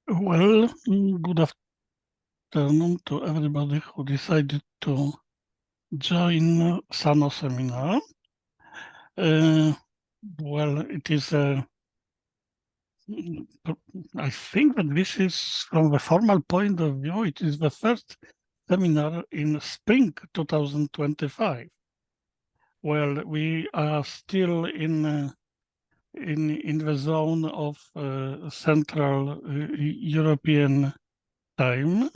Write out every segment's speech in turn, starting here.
Well, good afternoon to everybody who decided to join Sano Seminar. Well, it is I think that this is, from the formal point of view, it is the first seminar in spring 2025. Well, we are still in the zone of Central European time.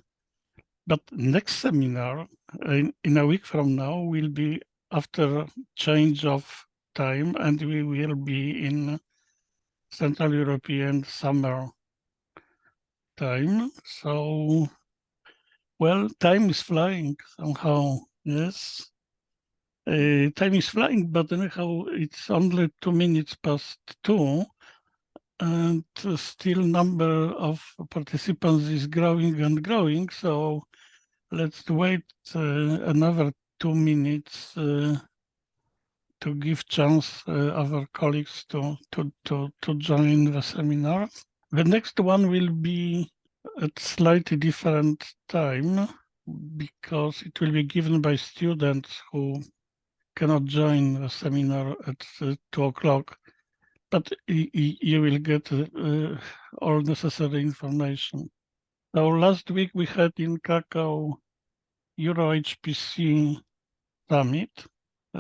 But next seminar in a week from now will be after change of time, and we will be in Central European summer time. So, well, time is flying somehow. Yes, time is flying, but anyhow, it's only 2 minutes past 2, and still number of participants is growing and growing. So let's wait another 2 minutes to give chance our colleagues to join the seminar. The next one will be at slightly different time because it will be given by students who cannot join the seminar at 2 o'clock. But you will get all necessary information. So last week we had in Krakow Euro HPC Summit,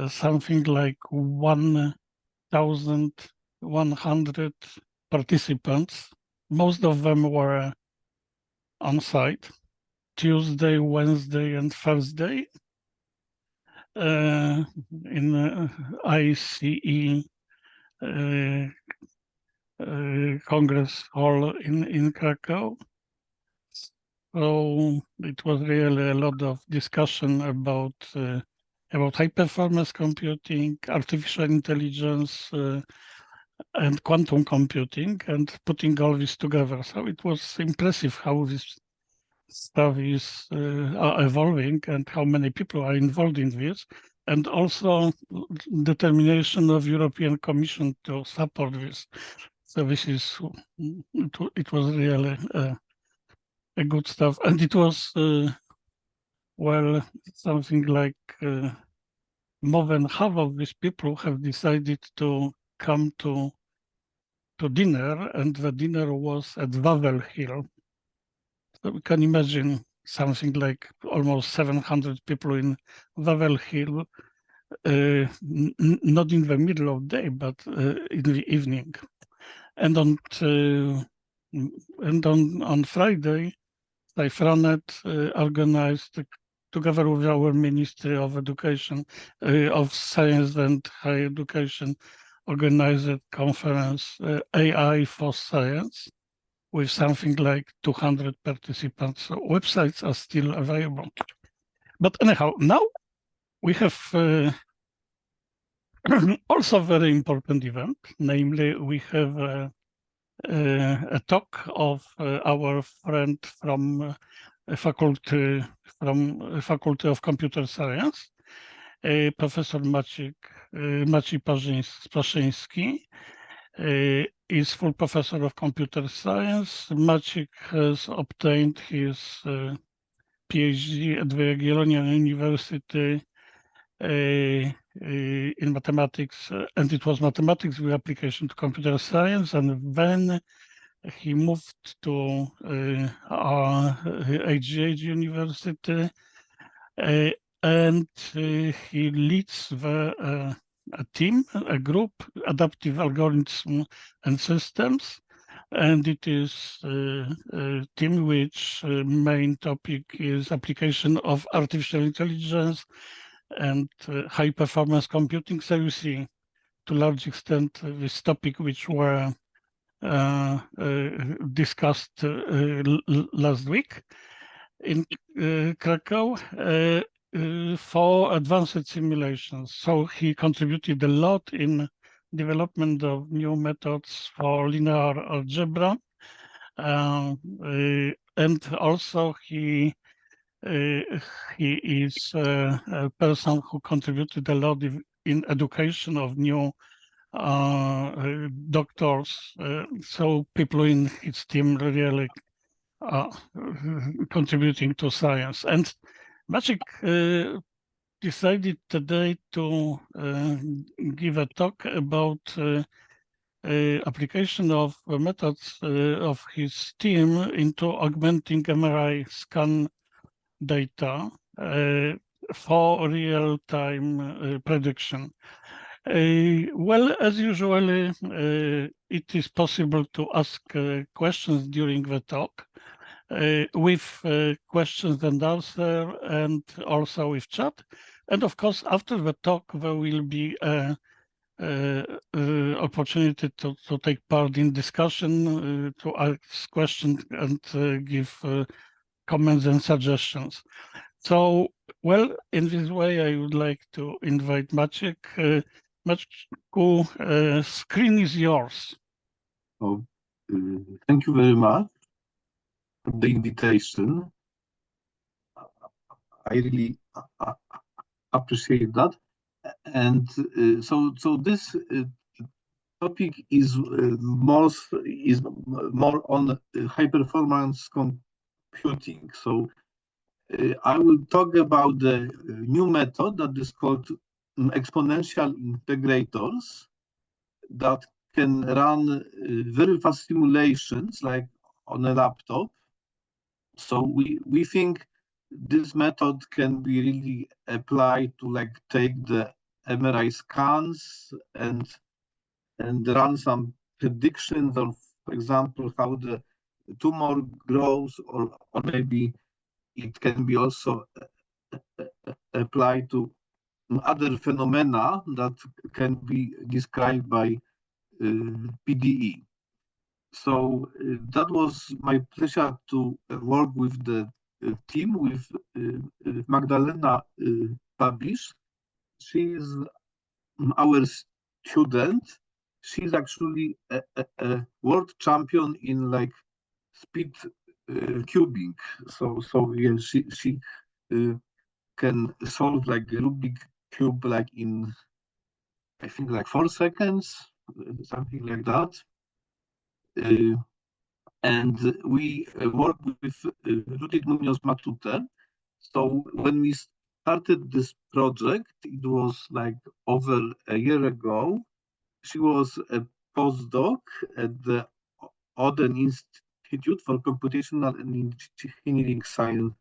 something like 1,100 participants. Most of them were on site, Tuesday, Wednesday, and Thursday in ICE Congress Hall in Krakow. So it was really a lot of discussion about high-performance computing, artificial intelligence, and quantum computing, and putting all this together. So it was impressive how this stuff is evolving and how many people are involved in this, and also determination of European Commission to support this. So this is, it was really a good stuff. And it was, well, something like more than half of these people have decided to come to dinner, and the dinner was at Wawel Hill. So we can imagine something like almost 700 people in Wawel Hill, not in the middle of the day, but in the evening. And on Friday, Cyfranet organized, together with our Ministry of Education, of Science and Higher Education, organized a conference, AI for Science, with something like 200 participants. So websites are still available. But anyhow, now we have also a very important event, namely we have a talk of our friend from Faculty of Computer Science, Professor Maciej Paszynski. Is full professor of computer science. Maciej has obtained his PhD at the Jagiellonian University in mathematics, and it was mathematics with application to computer science. And then he moved to HGH University, and he leads a team, a group, adaptive algorithms and systems. And it is a team which main topic is application of artificial intelligence and high performance computing. So you see, to a large extent, this topic which were discussed last week in Krakow for advanced simulations. So he contributed a lot in development of new methods for linear algebra, and also he is a person who contributed a lot in education of new doctors. So people in his team really contributing to science. And Maciek decided today to give a talk about application of methods of his team into augmenting MRI scan data for real-time prediction. Well, as usual, it is possible to ask questions during the talk with questions and answers, and also with chat. And of course, after the talk, there will be a opportunity to take part in discussion, to ask questions and give comments and suggestions. So, well, in this way, I would like to invite Maciek. Maciek, screen is yours. Oh, thank you very much for the invitation. I really appreciate that. And so this topic is more on high performance computing. So I will talk about the new method that is called exponential integrators that can run very fast simulations like on a laptop. So we think this method can be really applied to like take the MRI scans and run some predictions of, for example, how the tumor grows, or maybe it can be also applied to other phenomena that can be described by PDE. So that was my pleasure to work with the team, with Magdalena Babisz. She is our student. She's actually a world champion in like speed cubing. So yeah, she can solve like a Rubik cube like in, I think, like 4 seconds, something like that. And we work with Judith Munoz Matute. So when we started this project, it was like over a year ago. She was a postdoc at the Oden Institute for Computational and Engineering Sciences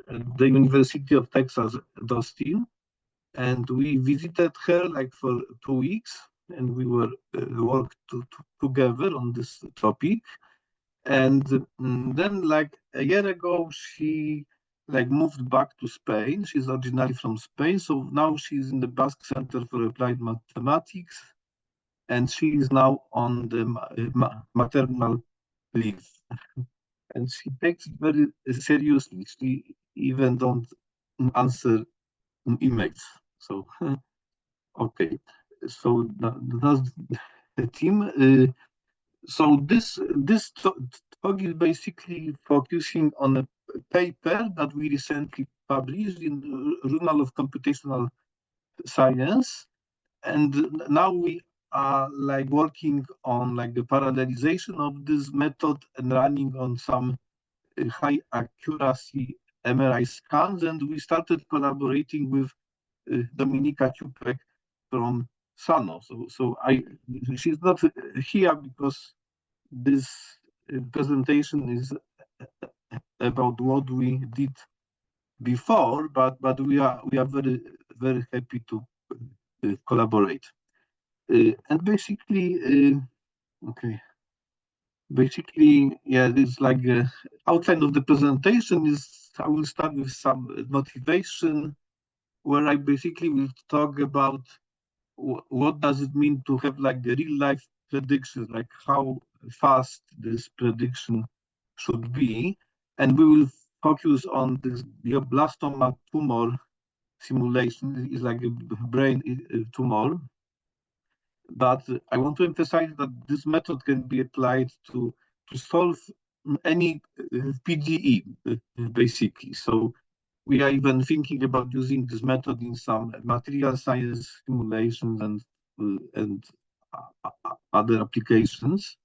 at the University of Texas at Austin. And we visited her like for 2 weeks, and we were worked together on this topic. And then like a year ago, she like moved back to Spain. She's originally from Spain, so now she's in the Basque Center for Applied Mathematics, and she is now on the maternal leave. And she takes it very seriously. She even don't answer emails. So okay, so that's the team. So this talk is basically focusing on a paper that we recently published in the Journal of Computational Science, and now we are like working on like the parallelization of this method and running on some high accuracy MRI scans, and we started collaborating with Dominika Ciupek from Sano. So she's not here because this presentation is about what we did before, but we are very happy to collaborate. And basically, yeah, it's like outline of the presentation is I will start with some motivation, where I basically will talk about what does it mean to have like the real life predictions, like how fast this prediction should be. And we will focus on this glioblastoma tumor simulation. It's like a brain tumor. But I want to emphasize that this method can be applied to solve any PDE, basically. So we are even thinking about using this method in some material science simulations and other applications.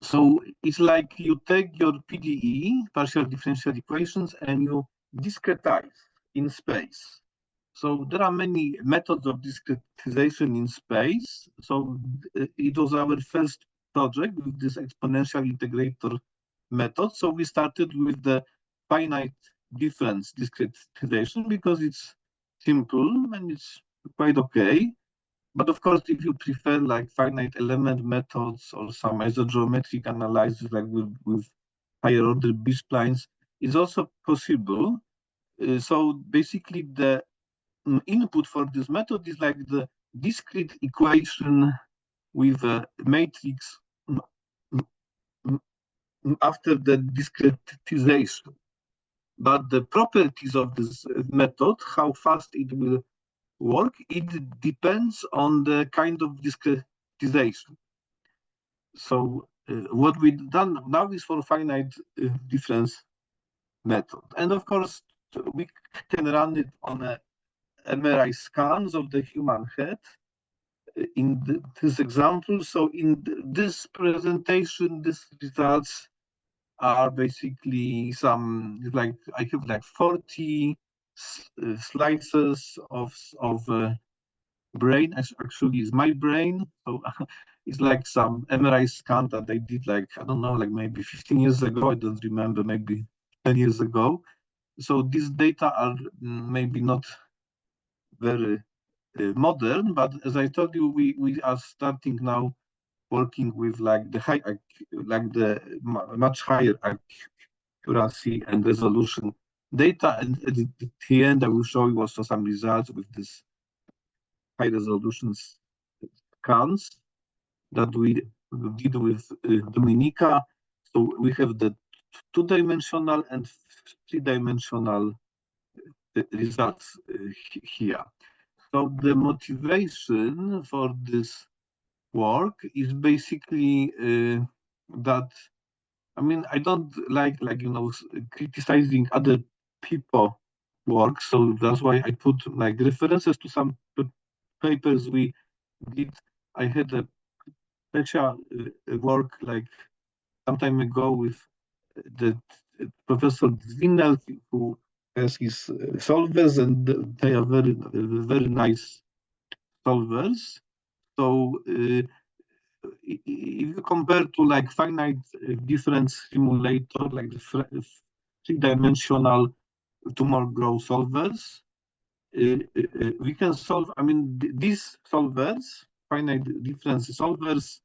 So it's like you take your PDE, partial differential equations, and you discretize in space. So there are many methods of discretization in space. So it was our first project with this exponential integrator method. So we started with the finite difference discretization because it's simple and it's quite okay. But of course, if you prefer like finite element methods or some isogeometric analysis like with higher order B-splines, it's also possible. So basically the input for this method is like the discrete equation with a matrix after the discretization. But the properties of this method, how fast it will work, it depends on the kind of discretization. So what we've done now is for finite difference method. And of course, we can run it on a MRI scans of the human head in this example. So in this presentation, these results are basically some, like I have like 40 slices of brain. Actually is my brain. So it's like some MRI scan that I did like, I don't know, like maybe 15 years ago. I don't remember, maybe 10 years ago. So these data are maybe not very modern, but as I told you, we are starting now working with like the high, like the much higher accuracy and resolution data. And at the end, I will show you also some results with this high resolution scans that we did with Dominika. So we have the two-dimensional and three-dimensional results here. So the motivation for this work is basically that, I mean, I don't like you know, criticizing other people work. So that's why I put like references to some papers we did. I had a special work like some time ago with the Professor Zwinel, who has his solvers, and they are very nice solvers. So if you compare to like finite difference simulator, like the three-dimensional tumor growth solvers, we can solve, I mean, these solvers, finite difference solvers,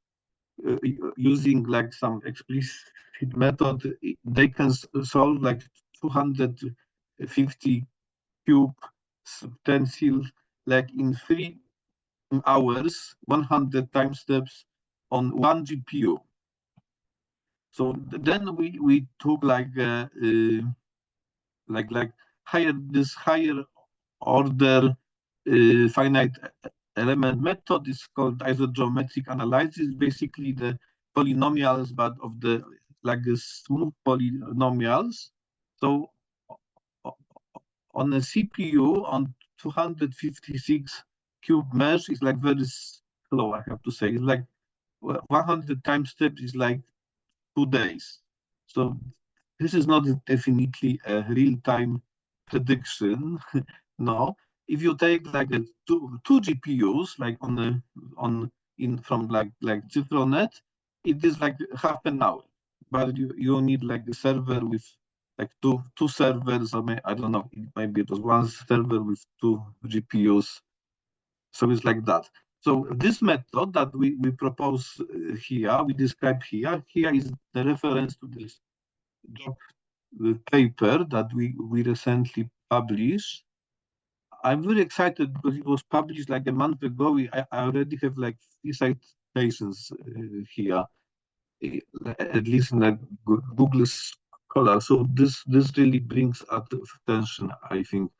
using like some explicit method, they can solve like 250 cube stencil like in 3 hours, 100 time steps on one GPU. So then we took like higher order finite element method is called isogeometric analysis. Basically the polynomials, but of the like the smooth polynomials. So on a CPU on 256 cube mesh is like very slow, I have to say. It's like 100 time steps is like 2 days. So this is not definitely a real-time prediction. No, if you take like a two GPUs, like from like Cifronet, it is like half an hour. But you need like a server with like two servers, or I don't know, maybe it was one server with 2 GPUs. So it's like that. So this method that we propose here, we describe here is the reference to this job paper that we recently published. I'm very excited because it was published like a month ago. I already have like 3 citations here, at least in like Google Scholar. So this really brings attention, I think.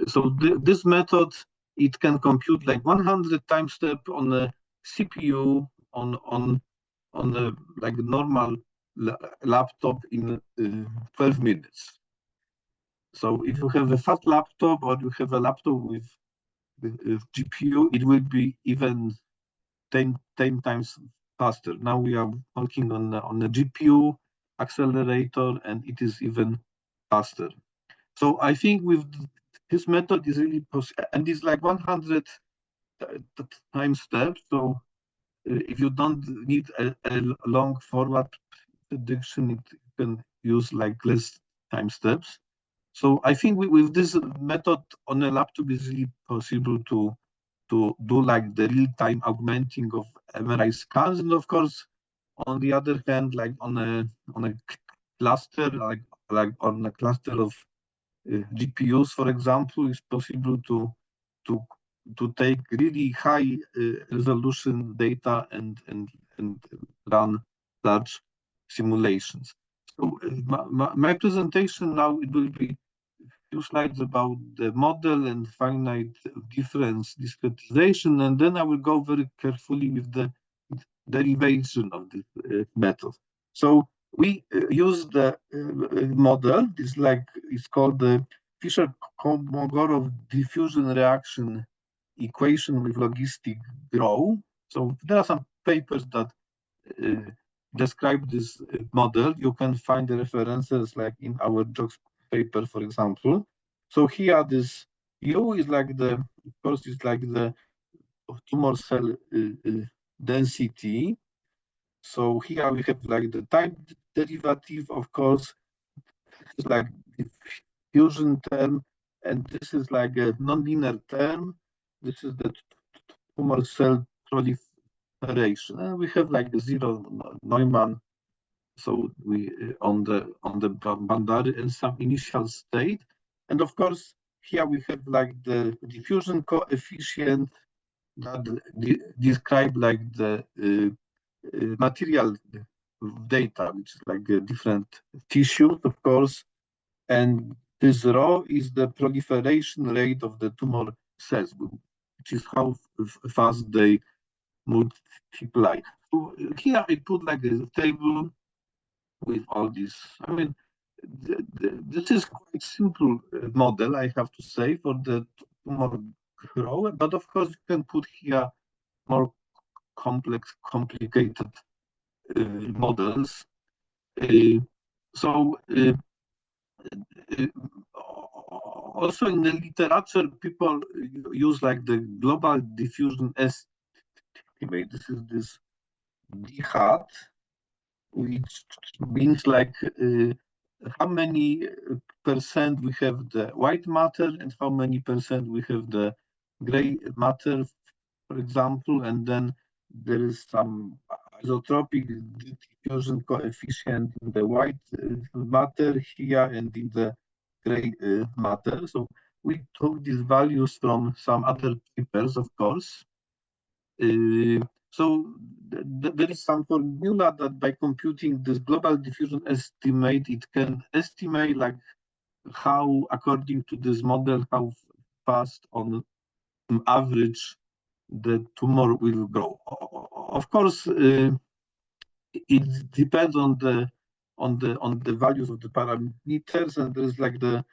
So this method, it can compute like 100 time step on a CPU on a like normal laptop in 12 minutes. So if you have a fast laptop or you have a laptop with GPU, it will be even 10 times faster. Now we are working on a GPU accelerator, and it is even faster. So I think with this method is really possible, and it's like 100 time steps. So if you don't need a long forward prediction, you can use like less time steps. So I think with this method on a laptop, is really possible to do like the real-time augmenting of MRI scans, and of course, on the other hand, like on a cluster, like on a cluster of GPUs, for example, it's possible to to take really high resolution data and run large simulations. So my presentation now, it will be few slides about the model and finite difference discretization, and then I will go very carefully with the derivation of this method. So we use the model. It's called the Fisher-Kolmogorov diffusion reaction equation with logistic growth. So there are some papers that describe this model. You can find the references like in our JOGS paper, for example. So here this U is like of course, it's like the tumor cell density. So here we have like the time derivative, of course, it's like diffusion term, and this is like a nonlinear term. This is the tumor cell proliferation, and we have like zero Neumann. So we on the boundary and some initial state, and of course here we have like the diffusion coefficient that describe like the material data, which is like different tissues, of course, and this rho is the proliferation rate of the tumor cells, which is how fast they multiply. So here I put like a table with all this. I mean, this is quite simple model, I have to say, for the tumor growth, but of course you can put here more complex, complicated models. So also in the literature, people use like the global diffusion estimate. This is this d hat, which means like how many percent we have the white matter and how many percent we have the gray matter, for example, and then there is some isotropic diffusion coefficient in the white matter here and in the gray matter. So we took these values from some other papers, of course. So there is some formula that by computing this global diffusion estimate, it can estimate like how, according to this model, how fast on average the tumor will grow. Of course, it depends on the values of the parameters, and there is like the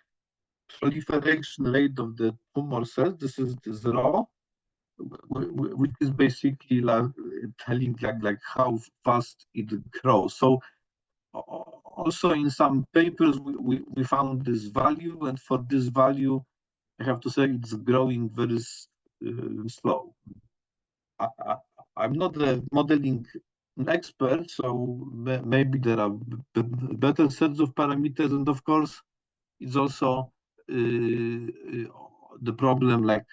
proliferation rate of the tumor cells. This is the zero, which is basically like telling like how fast it grows. So also in some papers we found this value, and for this value I have to say it's growing very slow. I'm not a modeling expert, so maybe there are better sets of parameters, and of course it's also the problem like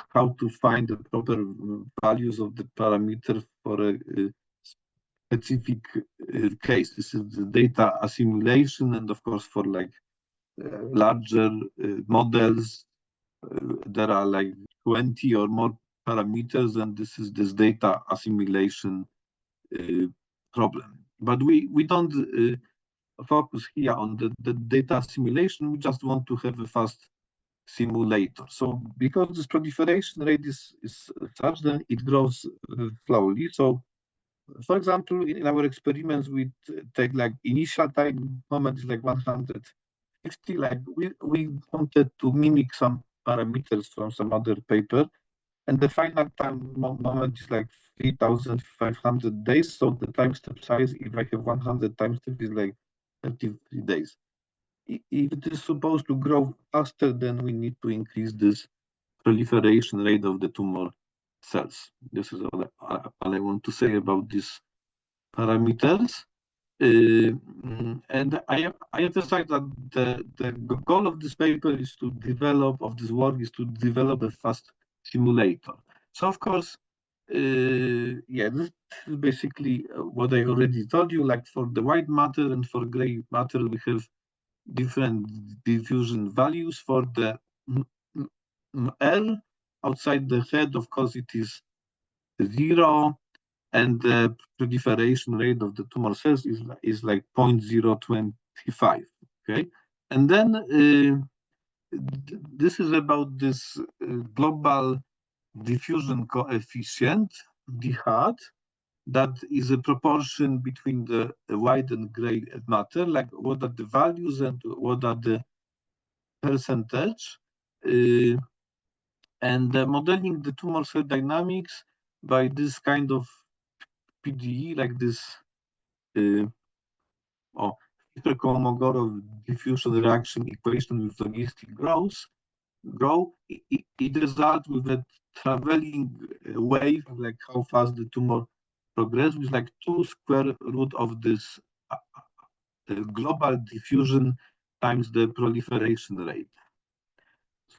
how to find the proper values of the parameter for a specific case. This is the data assimilation, and of course for like larger models there are like 20 or more parameters, and this is this data assimilation problem. But we don't focus here on the data assimilation. We just want to have a fast simulator. So because this proliferation rate is such, then it grows slowly. So for example, in our experiments, we take like initial time moment is like 150. Like we wanted to mimic some parameters from some other paper, and the final time moment is like 3,500 days. So the time step size, if I have 100 time steps, is like 33 days. If it is supposed to grow faster, then we need to increase this proliferation rate of the tumor cells. This is all I want to say about these parameters. And I emphasize that the goal of this paper is to develop, of this work is to develop a fast simulator. So of course, yeah, this is basically what I already told you. Like for the white matter and for gray matter, we have different diffusion values. For the L outside the head, of course, it is 0. And the proliferation rate of the tumor cells is like 0.025. Okay, and then this is about this global diffusion coefficient, d hat, that is a proportion between the white and gray matter. Like what are the values and what are the percentage, and modeling the tumor cell dynamics by this kind of PDE, like this Kolmogorov diffusion reaction equation with logistic it results with a traveling wave, like how fast the tumor progresses, with like 2 square root of this global diffusion times the proliferation rate.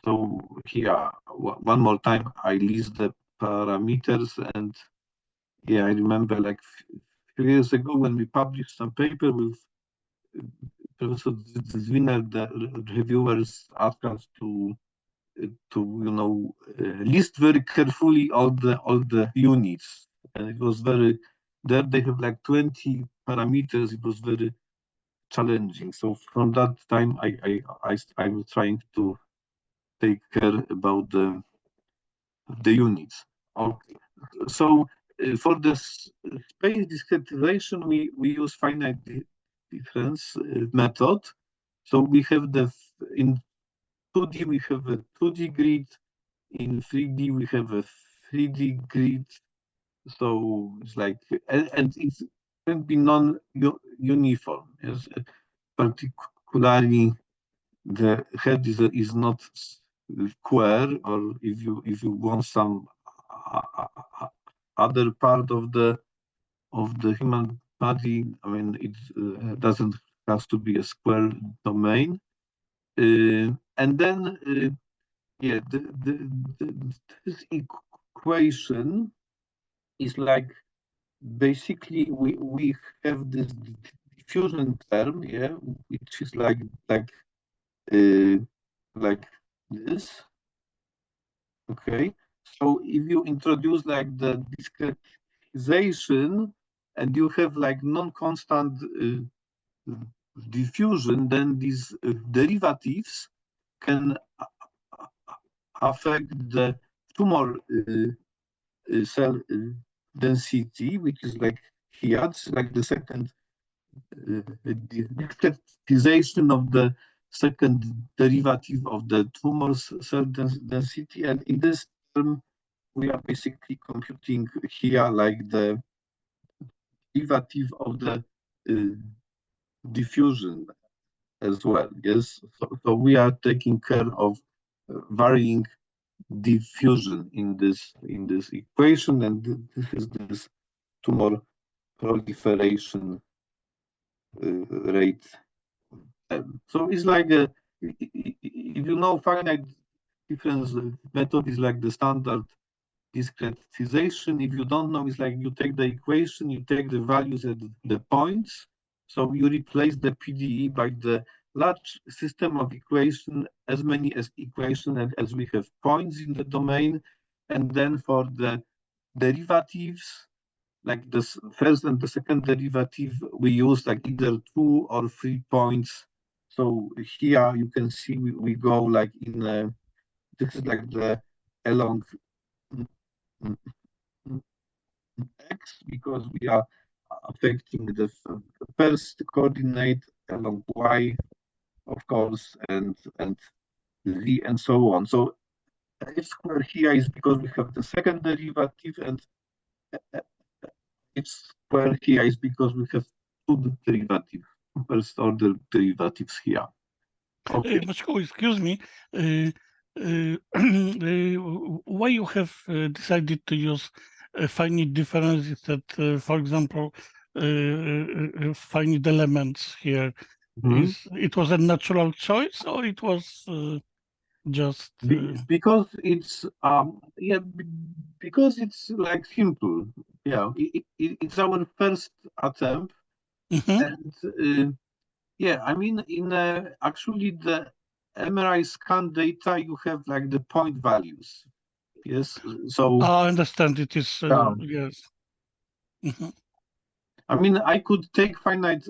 So here, one more time, I list the parameters, and yeah, I remember like a few years ago when we published some paper with Professor Zwinner, the reviewers asked us to list very carefully all the units, and it was very, there they have like 20 parameters. It was very challenging. So from that time, I was trying to take care about the units. Okay. So for the space discretization, we use finite difference method. So we have in 2D we have a 2D grid, in 3D we have a 3D grid. So it's like, and it can be non-uniform. Yes, particularly the head is not square, or if you want some other part of the human body, I mean, it doesn't have to be a square domain. And then, yeah, this equation is like, basically we have this diffusion term, yeah, which is like this. Okay, so if you introduce like the discretization and you have like non-constant diffusion, then these derivatives can affect the tumor cell density, which is like here, it's like the second discretization of the second derivative of the tumor cell density. And in this term, we are basically computing here like the derivative of the diffusion as well. Yes, so we are taking care of varying diffusion in this equation, and this is this tumor proliferation rate. So it's like if you know, finite difference method is like the standard discretization. If you don't know, it's like you take the equation, you take the values at the points. So you replace the PDE by the large system of equation, as many as equation as we have points in the domain. And then for the derivatives, like the first and the second derivative, we use like either 2 or 3 points. So here you can see we go like in this is like the along X, because we are affecting the first coordinate along Y, of course, and Z and so on. So X squared here is because we have the second derivative, and H square here is because we have two derivatives, first order derivatives here. Okay. Maciej, excuse me. Why you have decided to use finite differences that, for example, finite elements here? It was a natural choice, or it was just Because it's because it's like simple. Yeah, it's our first attempt, and yeah, I mean, in actually the MRI scan data, you have like the point values. Yes, so I understand it is yes. I mean, I could take finite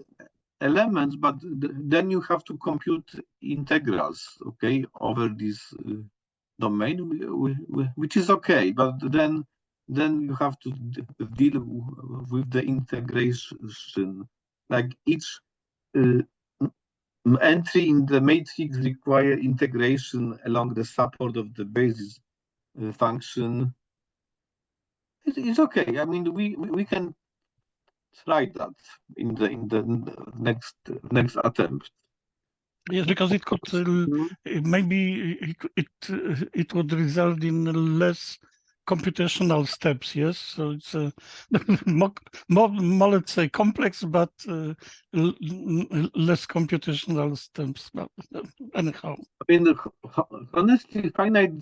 elements, but then you have to compute integrals, okay, over this domain, which is okay, but then you have to deal with the integration. Like each entry in the matrix require integration along the support of the basis function. It's okay. I mean, we can try that in the next attempt. Yes, because it could maybe it would result in less computational steps. Yes, so it's more let's say complex, but less computational steps. But anyhow, I mean, honestly, finite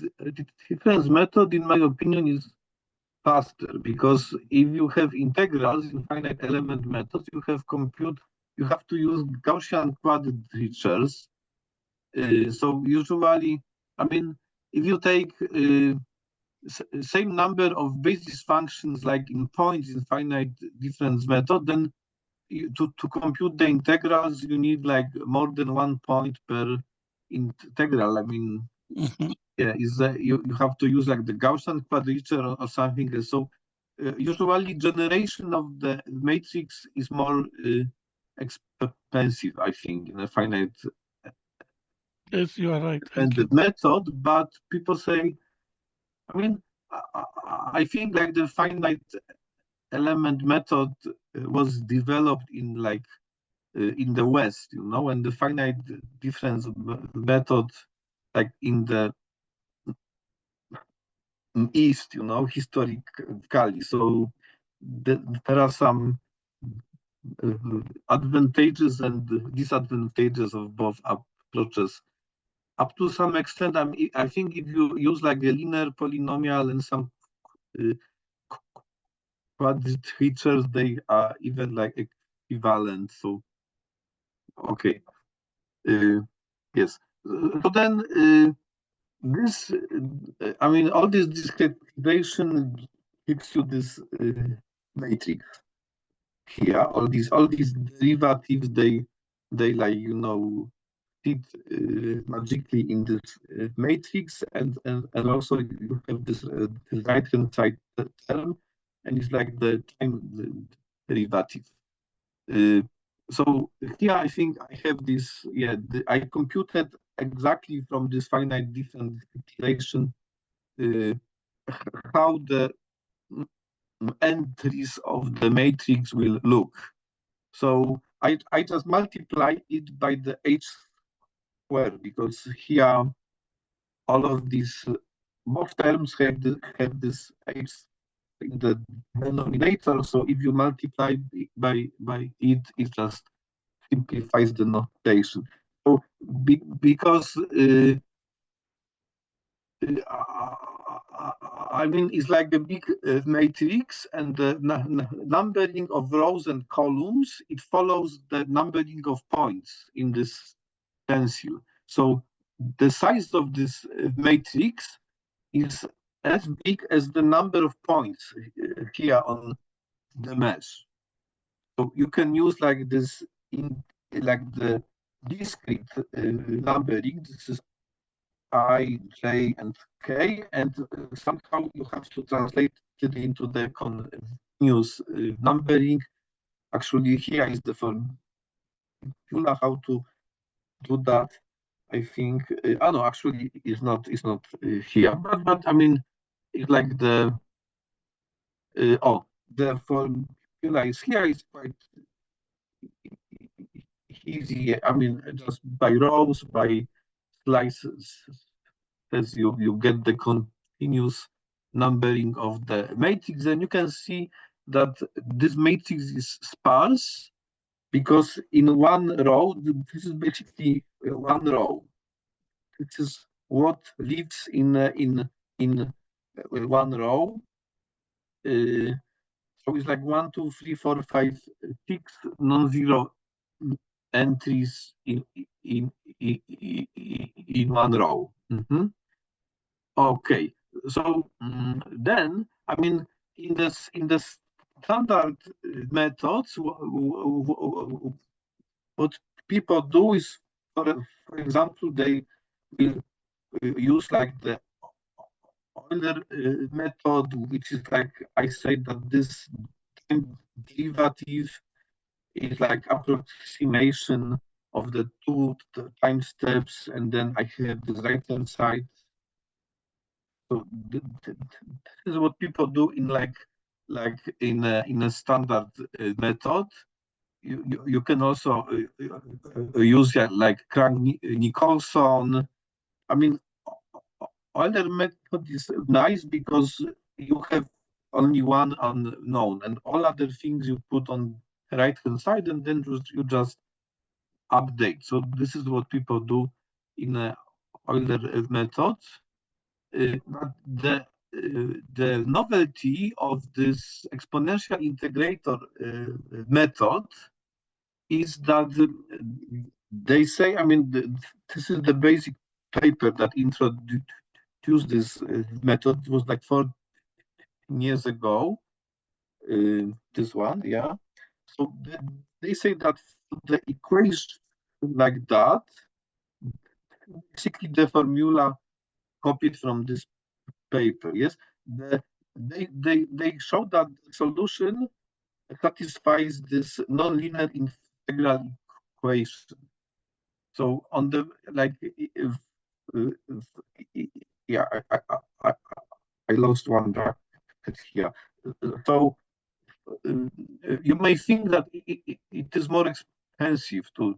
difference method, in my opinion, is faster because if you have integrals in finite element methods, you have to use Gaussian quadratures. So usually, I mean, if you take same number of basis functions like in points in finite difference method, then to compute the integrals, you need like more than 1 point per integral. I mean, yeah, you have to use like the Gaussian quadrature or something else. So usually generation of the matrix is more expensive, I think, in a finite yes, you are right. method. But people say, I mean, I think like the finite element method was developed in like in the West, you know, and the finite difference method like in the East, you know, historically. So there are some advantages and disadvantages of both approaches. Up to some extent, I think if you use like a linear polynomial and some quadratures, they are even like equivalent. So, okay. Yes. So then this, I mean, all this discretization gives you this matrix here. All these derivatives, they like, you know, fit magically in this matrix, and also you have this right hand side term, and it's like the time derivative. So here I think I have this, yeah, I computed exactly from this finite difference calculation how the entries of the matrix will look. So I just multiply it by the h squared because here all of these both terms have this h in the denominator. So if you multiply by it, it just simplifies the notation. So because I mean, it's like a big matrix, and the numbering of rows and columns, it follows the numbering of points in this stencil. So the size of this matrix is as big as the number of points here on the mesh. So you can use like this in like the discrete numbering. This is I, J, and K, and somehow you have to translate it into the continuous numbering. Actually, here is the formula how to do that. I think. No, actually, it's not here. But I mean, it's like the The formula is here is quite easy. I mean, just by rows, by slices, as you get the continuous numbering of the matrix, then you can see that this matrix is sparse because in one row, this is basically one row. This is what lives in one row. So it's like 1, 2, 3, 4, 5, 6 non-zero entries in one row. Okay, so then I mean in the standard methods, what people do is, for example, they will use like the Euler method, which is like I say that this time derivative is like approximation of the two time steps, and then I have the right hand side. So this is what people do in in a standard method. You can also use like Crank-Nicolson. I mean, Euler method is nice because you have only one unknown, and all other things you put on the right hand side, and then you just update. So this is what people do in a Euler method. But the novelty of this exponential integrator method is that they say, I mean, this is the basic paper that introduced this method. It was like 4 years ago, this one, yeah. So they say that the equation like that, basically the formula copied from this paper, yes. They showed that the solution satisfies this nonlinear integral equation. So on the yeah, I lost one bracket here. So you may think that it is more expensive to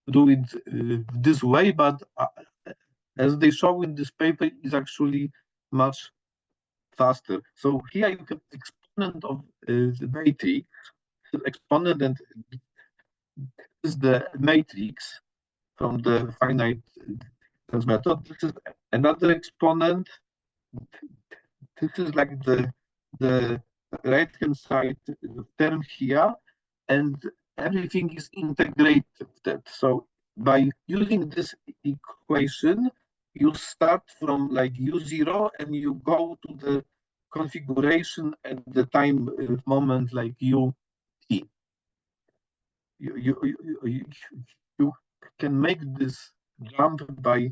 do it this way, but as they show in this paper, it's actually much faster. So here you have exponent of the matrix, exponent, and this is the matrix from the finite difference method. This is another exponent. This is like the right hand side term here, and everything is integrated. So by using this equation, you start from like u0 and you go to the configuration at the time moment like ut. You can make this jump by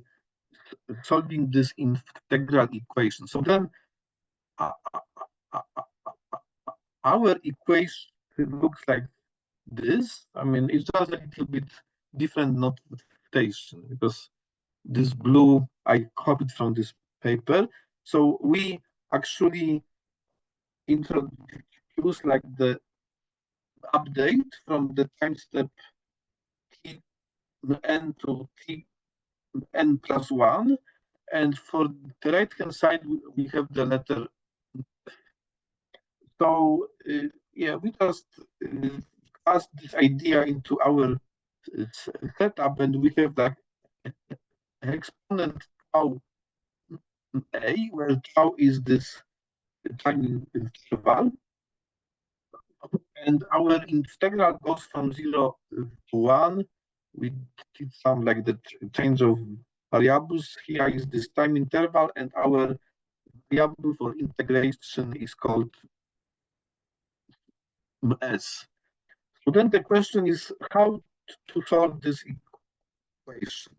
solving this integral equation. So then our equation looks like this. I mean, it's just a little bit different notation because this blue I copied from this paper. So we actually introduce like the update from the time step tn to tn plus 1. And for the right hand side, we have the letter. So yeah, we just cast this idea into our setup, and we have like exponent tau a, where tau is this time interval, and our integral goes from 0 to 1. We did some like the change of variables. Here is this time interval, and our variable for integration is called s. So then the question is how to solve this equation.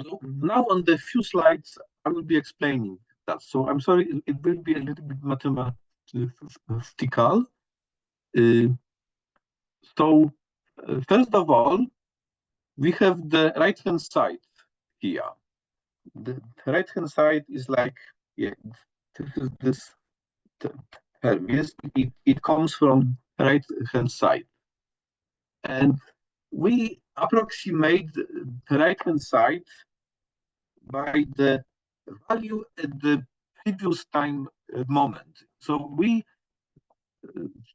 So now on the few slides, I will be explaining that. So I'm sorry, it will be a little bit mathematical. First of all, we have the right-hand side here. The right-hand side is like, yeah, this is this term. Yes, it comes from right hand side, and we approximate the right hand side by the value at the previous time moment. So we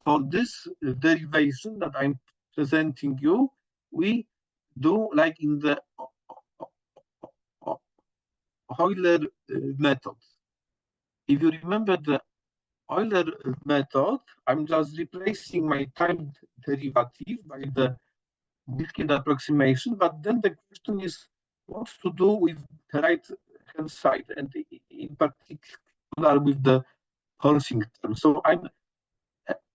for this derivation that I'm presenting you, we do like in the Euler method. If you remember the Euler method, I'm just replacing my time derivative by the discrete approximation, but then the question is what to do with the right hand side, and in particular with the forcing term. So I'm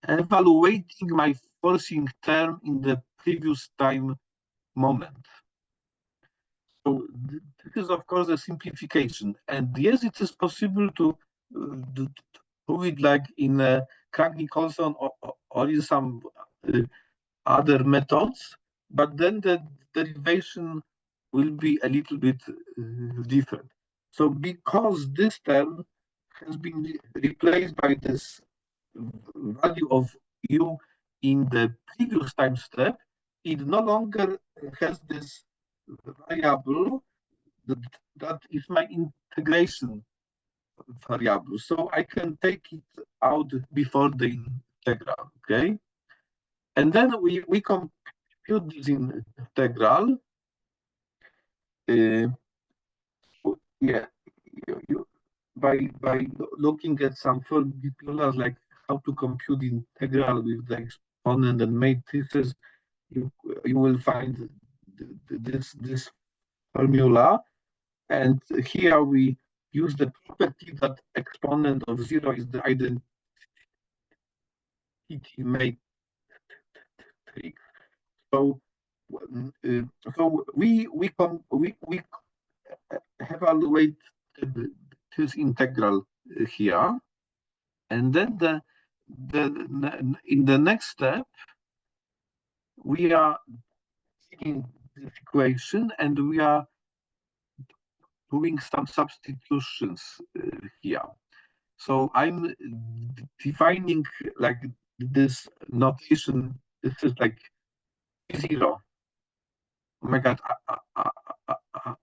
evaluating my forcing term in the previous time moment. So this is, of course, a simplification. And yes, it is possible to do it like in Crank-Nicolson or in some other methods, but then the derivation will be a little bit different. So because this term has been replaced by this value of u in the previous time step, it no longer has this variable that is my integration variable. So I can take it out before the integral, okay? And then we compute this integral. Yeah, by looking at some formulas like how to compute integral with the exponent and matrices, you will find this formula. And here we use the property that exponent of 0 is the identity matrix. So we evaluate this integral here, and then in the next step we are taking this equation and we are doing some substitutions here. So I'm defining like this notation. This is like 0. Oh my God,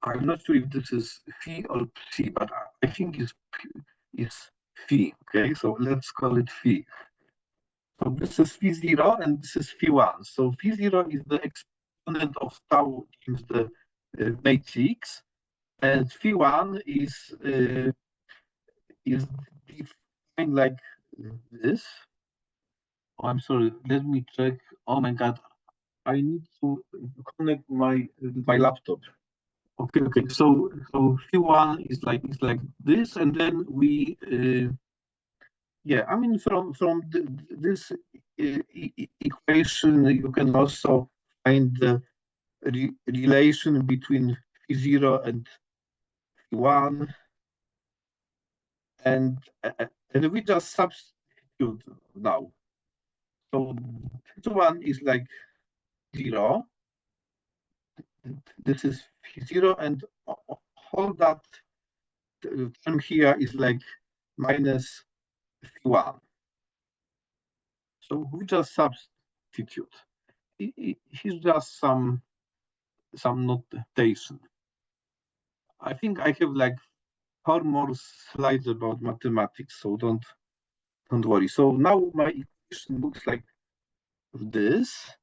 I'm not sure if this is phi or psi, but I think it's phi. Okay, so let's call it phi. So this is phi 0 and this is phi 1. So phi 0 is the exponent of tau times the matrix, and phi 1 is defined like this. Oh, I'm sorry. Let me check. Oh my God, I need to connect my laptop. Okay. So phi 1 is like this, and then we yeah. I mean from this equation you can also find the relation between phi 0 and phi 1, and we just substitute now. So phi 1 is like 0. This is phi 0, and all that term here is like minus phi 1. So we just substitute. Here's just some notation. I think I have like 4 more slides about mathematics, so don't worry. So now my equation looks like this,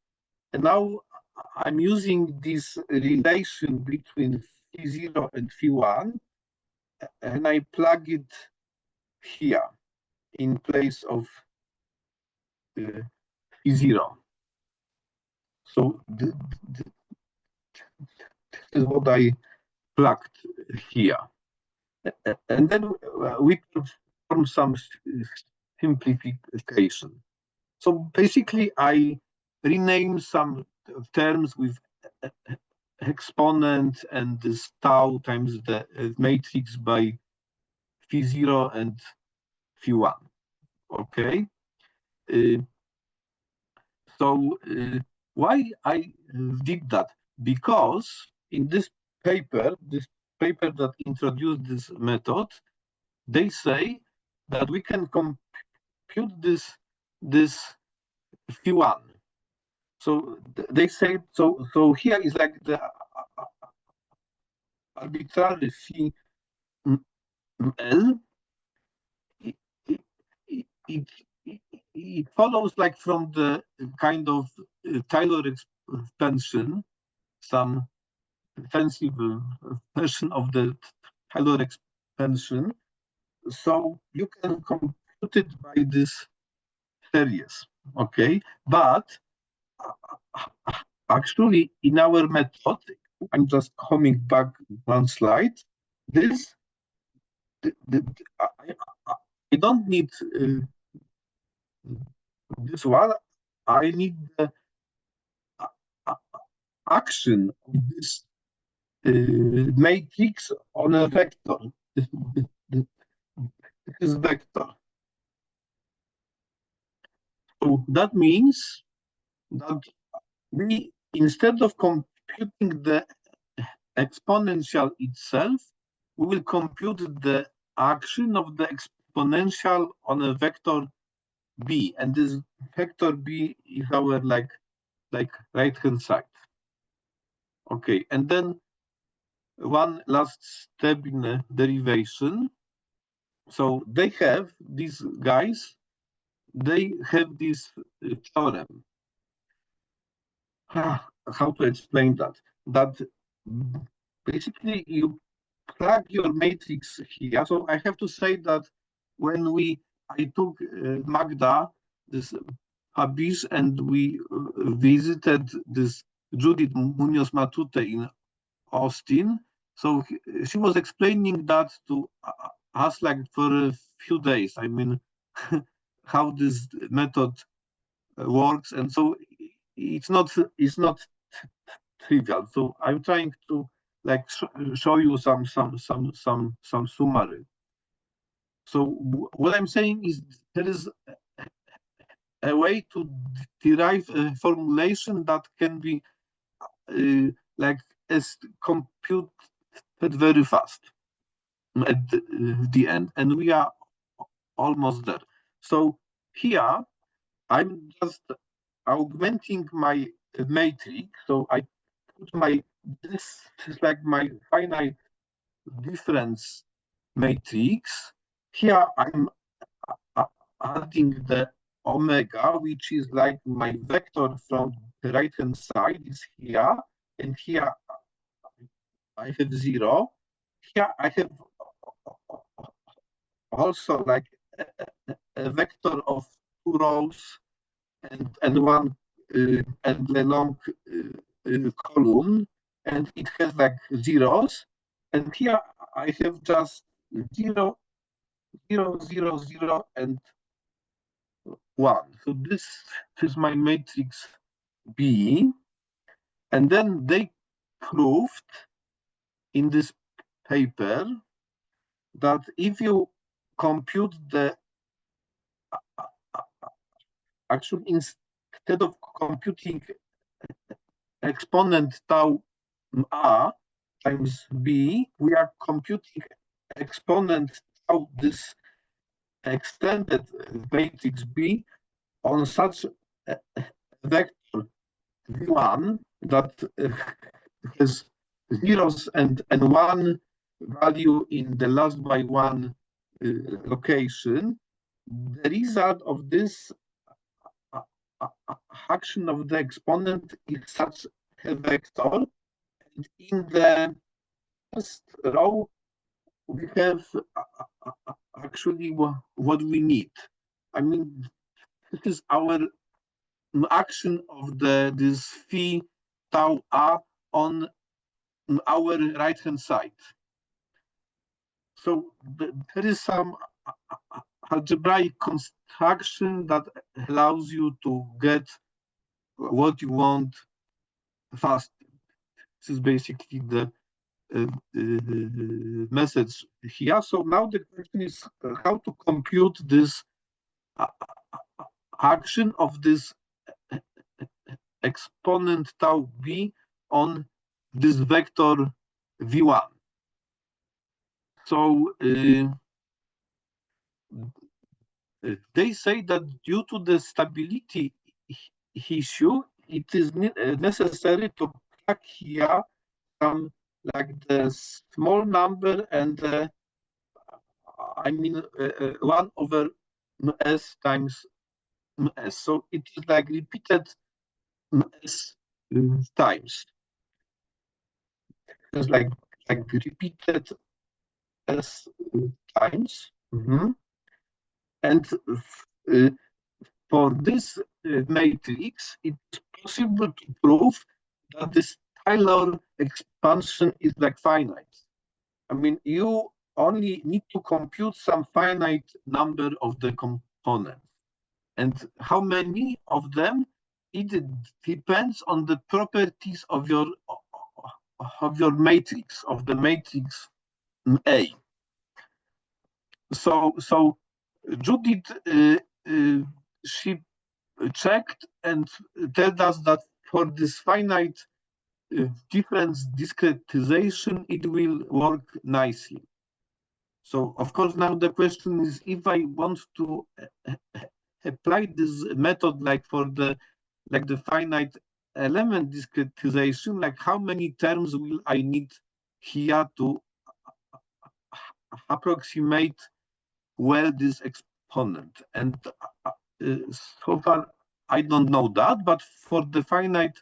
and now I'm using this relation between phi 0 and phi 1, and I plug it here in place of phi 0. So this is what I plugged here. And then we perform some simplification. So basically, I rename some terms with exponent and this tau times the matrix by phi 0 and phi 1. Okay. So why I did that? Because in this paper that introduced this method, they say that we can compute compute this phi1. So they say so here is like the arbitrary phi L. It follows like from the kind of Taylor expansion, some fancy version of the Taylor expansion. So you can compute it by this series, okay? But actually, in our method, I'm just coming back one slide. This, I don't need this one. I need the action of this matrix on a vector. This vector. So that means that we, instead of computing the exponential itself, we will compute the action of the exponential on a vector b, and this vector b is our like right hand side. Okay, and then one last step in the derivation. So they have, these guys, they have this theorem. How to explain that? That basically you plug your matrix here. So I have to say that when I took Magda, this Habish, and we visited this Judith Munoz Matute in Austin. So she was explaining that to us like for a few days. I mean, how this method works, and so it's not trivial. So I'm trying to like show you some summary. So what I'm saying is there is a way to derive a formulation that can be like as computed very fast at the end, and we are almost there. So here I'm just augmenting my matrix. So I put this is like my finite difference matrix. Here I'm adding the omega, which is like my vector from the right hand side is here, and here I have 0. Here I have also like a vector of 2 rows and one and the long column, and it has like zeros. And here I have just 0, 0, 0, 0, and 1. So this is my matrix B. And then they proved in this paper that if you compute the actually instead of computing exponent tau a times b, we are computing exponent tau this extended matrix B on such a vector V1 that has zeros and one value in the last by one location. The result of this action of the exponent is such a vector. And in the first row, we have actually what we need. I mean, this is our action of this phi tau a on our right hand side. So there is some algebraic construction that allows you to get what you want fast. This is basically the message here. So now the question is how to compute this action of this exponent tau b on this vector v1. So they say that due to the stability issue, it is necessary to plug here some like the small number and I mean 1 over s times s. So it is like repeated s times. It's like repeated s times. And for this matrix, it is possible to prove that this Taylor expansion is like finite. I mean, you only need to compute some finite number of the components. And how many of them? It depends on the properties of your matrix, of the matrix A. So Judith, she checked and told us that for this finite difference discretization, it will work nicely. So of course, now the question is, if I want to apply this method like for the finite element discretization, like how many terms will I need here to approximate well this exponent? And so far I don't know that, but for the finite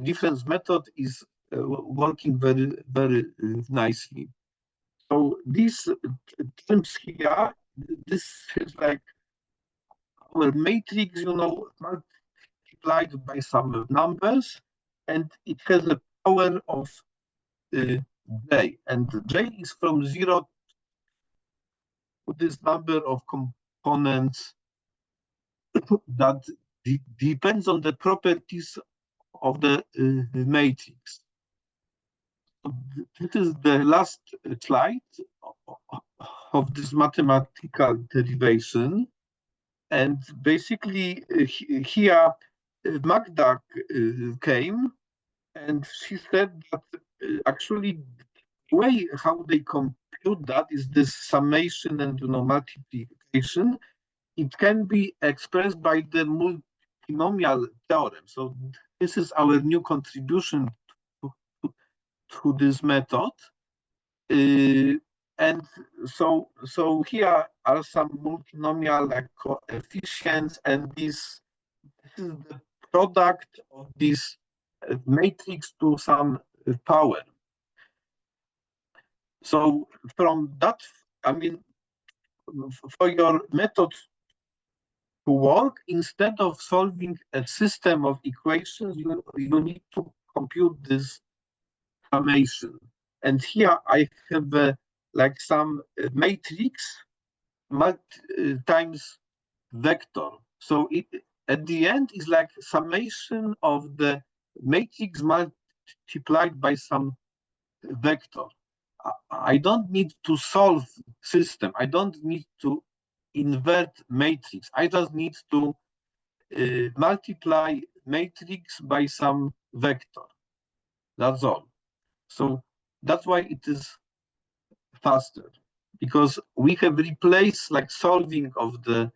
difference method is working very, very nicely. So these terms here, this is like our matrix, multiplied by some numbers, and it has a power of j, and j is from 0 to this number of components that depends on the properties of the matrix. This is the last slide of this mathematical derivation. And basically here Magda came and she said that actually the way how they compute that is this summation and multiplication. It can be expressed by the multinomial theorem. So this is our new contribution to this method. And so here are some multinomial like coefficients, and this is the product of this matrix to some power. So from that, I mean, for your method to work, instead of solving a system of equations, you need to compute this summation. And here I have like some matrix times vector. So it at the end is like summation of the matrix multiplied by some vector. I don't need to solve system. I don't need to invert matrix. I just need to multiply matrix by some vector. That's all. So that's why it is faster, because we have replaced like solving of the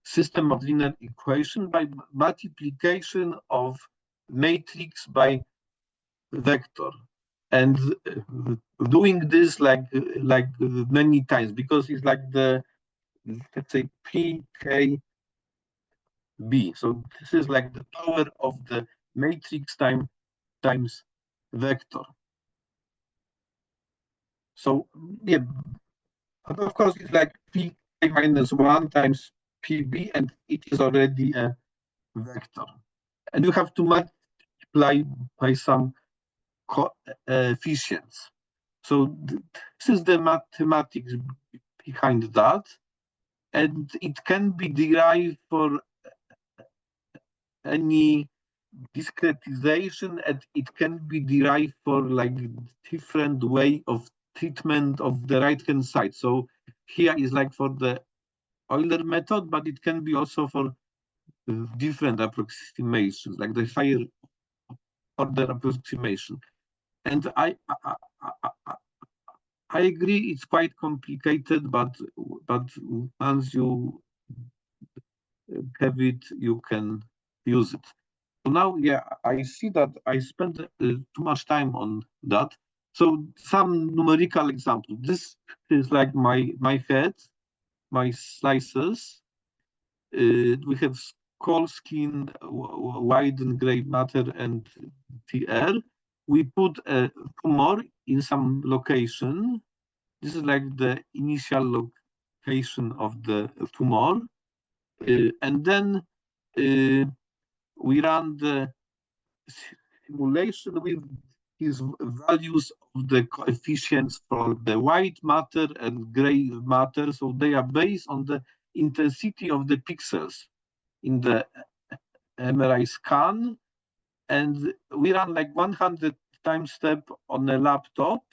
system of linear equation by multiplication of matrix by vector, and doing this like many times, because it's like the, let's say, PKB. So this is like the power of the matrix times vector. So yeah, but of course it's like PK minus 1 times PB, and it is already a vector. And you have to multiply by some coefficients. So this is the mathematics behind that, and it can be derived for any discretization, and it can be derived for like different way of treatment of the right hand side. So here is like for the Euler method, but it can be also for different approximations, like the higher order approximation. And I agree it's quite complicated, but once you have it, you can use it. So now, yeah, I see that I spent too much time on that. So some numerical example. This is like my head, my slices. We have skull skin, white and gray matter, and the air. We put a tumor in some location. This is like the initial location of the tumor. And then we run the simulation with these values of the coefficients for the white matter and gray matter. So they are based on the intensity of the pixels in the MRI scan. And we run like 100 time step on a laptop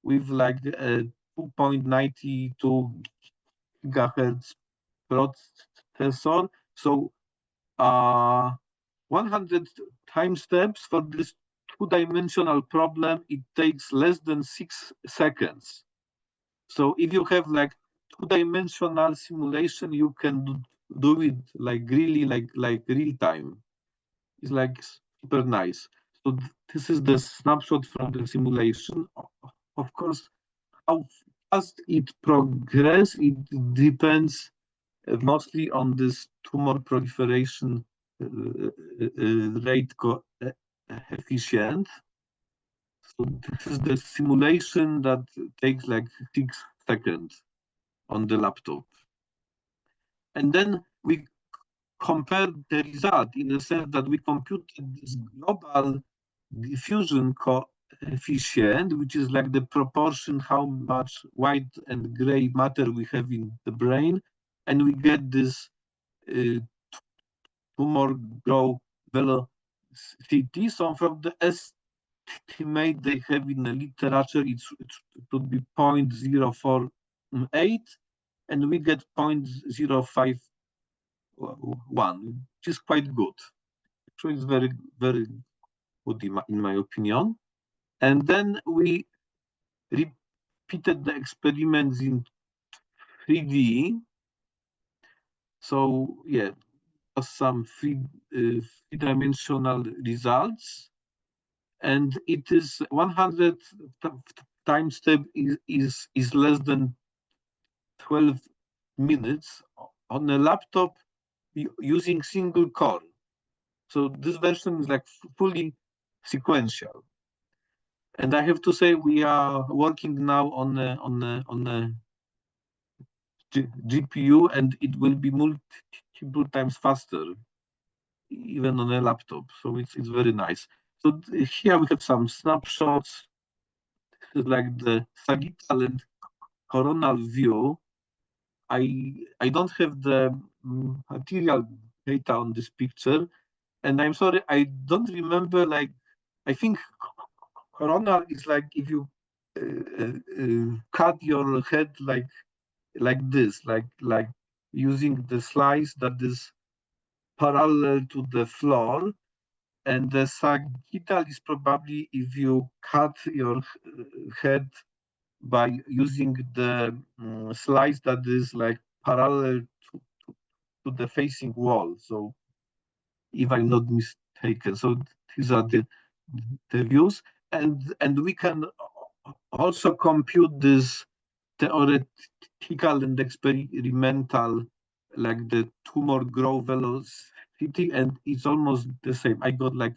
with like a 2.92 gigahertz processor. So 100 time steps for this two-dimensional problem, it takes less than 6 seconds. So if you have like two-dimensional simulation, you can do it like really like real time. It's like super nice. So this is the snapshot from the simulation. Of course, how fast it progresses, it depends mostly on this tumor proliferation rate coefficient. So this is the simulation that takes like 6 seconds on the laptop. And then we compare the result in the sense that we computed this global diffusion coefficient, which is like the proportion how much white and gray matter we have in the brain, and we get this tumor growth velocity. So from the estimate they have in the literature, it should be 0.048, and we get 0.051, which is quite good. Actually, it's very, very good in my opinion. And then we repeated the experiments in 3D. So yeah, some three-dimensional results, and it is 100 time step is less than 12 minutes on a laptop using single core. So this version is like fully sequential. And I have to say we are working now on a GPU, and it will be multiple times faster, even on a laptop. So it's very nice. So here we have some snapshots. This is like the sagittal and coronal view. I don't have the material data on this picture, and I'm sorry, I don't remember. Like, I think coronal is like if you cut your head like this, like using the slice that is parallel to the floor, and the sagittal is probably if you cut your head by using the slice that is like parallel to the facing wall. So if I'm not mistaken, so these are the views, and we can also compute this theoretical and experimental, like the tumor growth velocity, and it's almost the same. I got like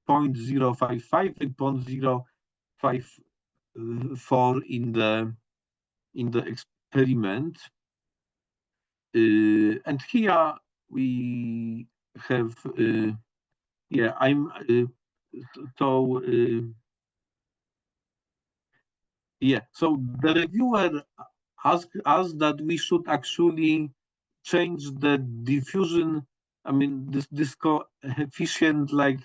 0.055 and 0.054 in the experiment. And here we have, yeah, I'm so yeah. So the reviewer asked us that we should actually change the diffusion. I mean, this coefficient, like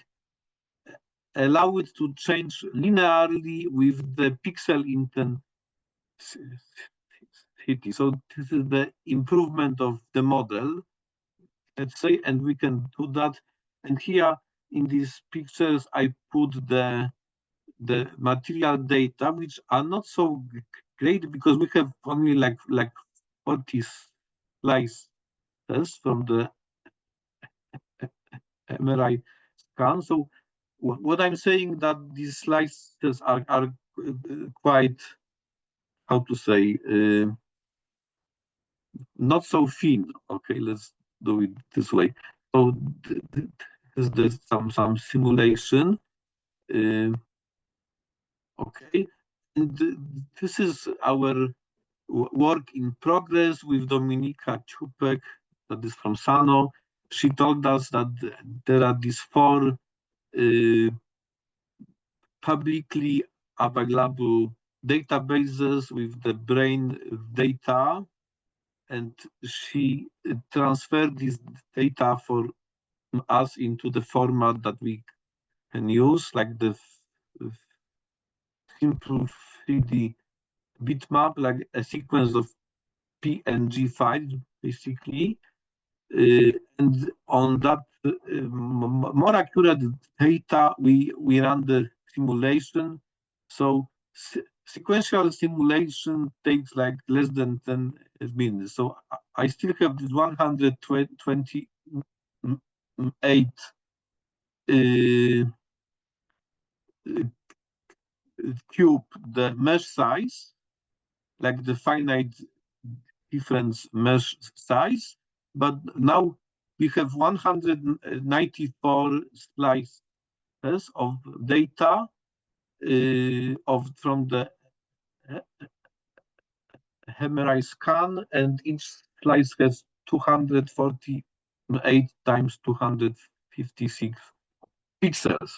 allow it to change linearly with the pixel intensity. So this is the improvement of the model, let's say, and we can do that. And here in these pictures, I put the material data, which are not so great because we have only like 40 slices from the MRI scan. So what I'm saying that these slices are quite, how to say, not so thin. Okay, let's do it this way. So there's some simulation. Okay, and this is our work in progress with Dominika Ciupek, that is from Sano. She told us that there are these 4 publicly available databases with the brain data, and she transferred this data for us into the format that we can use, like the simple 3D bitmap, like a sequence of PNG files, basically. And on that more accurate data, we run the simulation. So sequential simulation takes like less than 10 minutes. So I still have this 128 cube, the mesh size, like the finite difference mesh size, but now we have 194 slices of data from the MRI scan, and each slice has 248 times 256 pixels.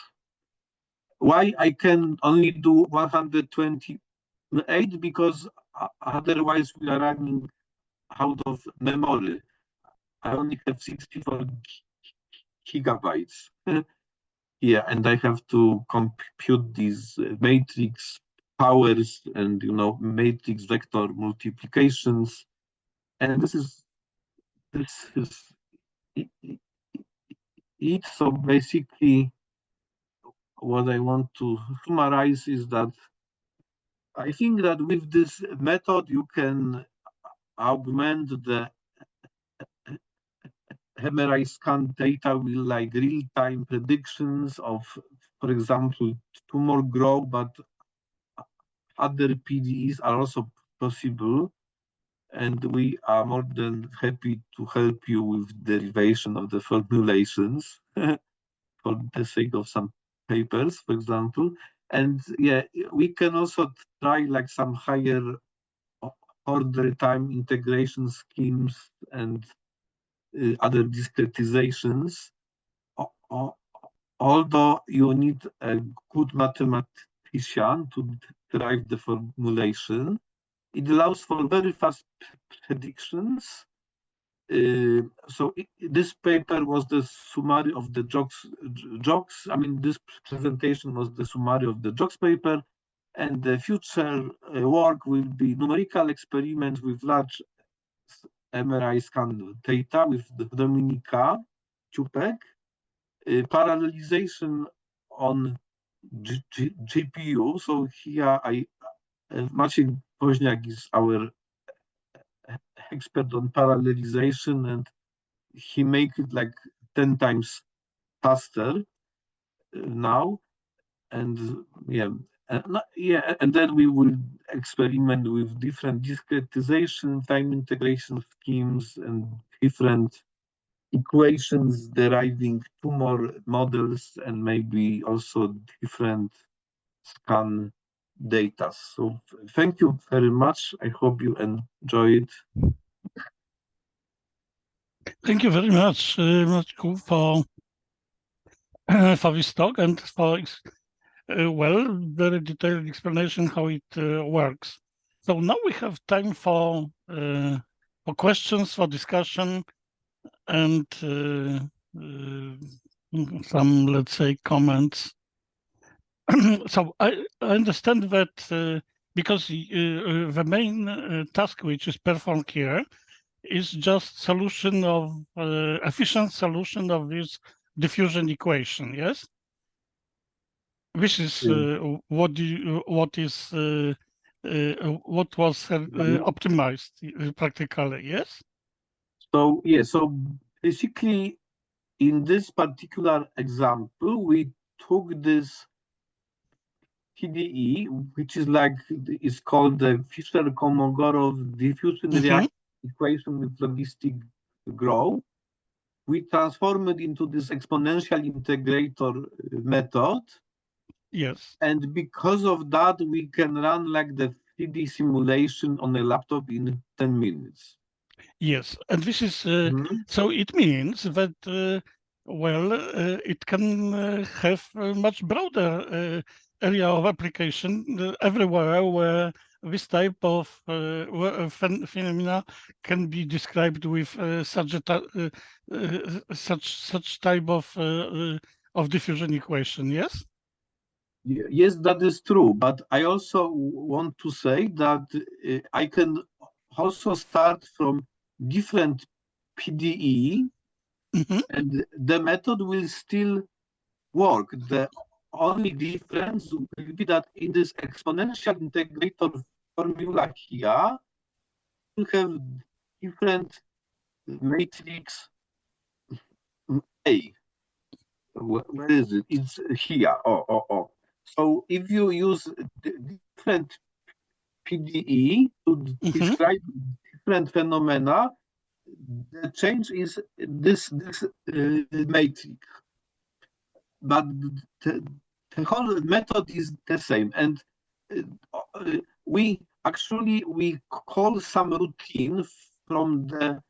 Why I can only do 128? Because otherwise we are running out of memory. I only have 64 gigabytes. Yeah, and I have to compute these matrix powers and matrix vector multiplications, and this is it. So basically, what I want to summarize is that I think that with this method you can augment the MRI scan data with like real-time predictions of, for example, tumor growth, but other PDEs are also possible. And we are more than happy to help you with derivation of the formulations for the sake of some papers, for example. And yeah, we can also try like some higher order time integration schemes and other discretizations. Although you need a good mathematician to derive the formulation, it allows for very fast predictions. So this paper was the summary of the JOCS. I mean, this presentation was the summary of the JOCS paper, and the future work will be numerical experiments with large MRI scan data with Dominika Ciupek, parallelization on GPU. So here Maciej Paszynski is our expert on parallelization, and he make it like 10 times faster now. And and then we will experiment with different discretization, time integration schemes, and different equations deriving tumor models, and maybe also different scan data. So thank you very much. I hope you enjoy it. Thank you very much, Maciej, for this talk and for very detailed explanation how it works. So now we have time for questions, for discussion, and some, let's say, comments. So I understand that because the main task which is performed here is just solution of efficient solution of this diffusion equation, yes? Which is what was optimized practically, yes? So yeah, so basically in this particular example, we took this PDE, which is called the Fischer-Kolmogorov diffusion reaction equation with logistic growth. We transform it into this exponential integrator method. Yes. And because of that, we can run like the 3D simulation on a laptop in 10 minutes. Yes, and this is so it means that it can have a much broader area of application everywhere where this type of phenomena can be described with such type of diffusion equation. Yes. Yes, that is true. But I also want to say that I can also start from different PDE, and the method will still work. The only difference will be that in this exponential integrator formula here, you have different matrix A. Where is it? It's here. Oh. So if you use different PDE to describe different phenomena, the change is this matrix. But the whole method is the same. And we call some routine from the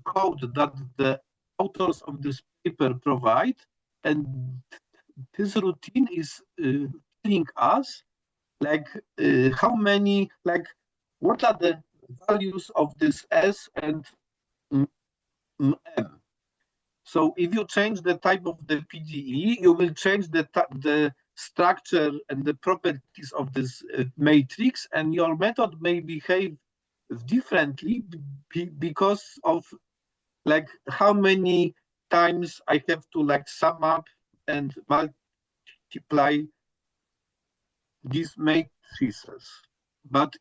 code that the authors of this paper provide. And this routine is telling us what are the values of this S and M. So if you change the type of the PDE, you will change the structure and the properties of this matrix, and your method may behave differently because of how many times I have to sum up and multiply these matrices. But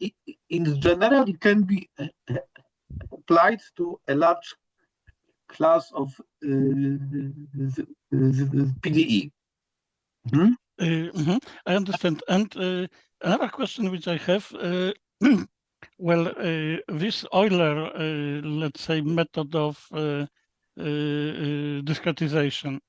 in general, it can be applied to a large class of PDE. I understand. And another question which I have, this Euler, let's say, method of discretization.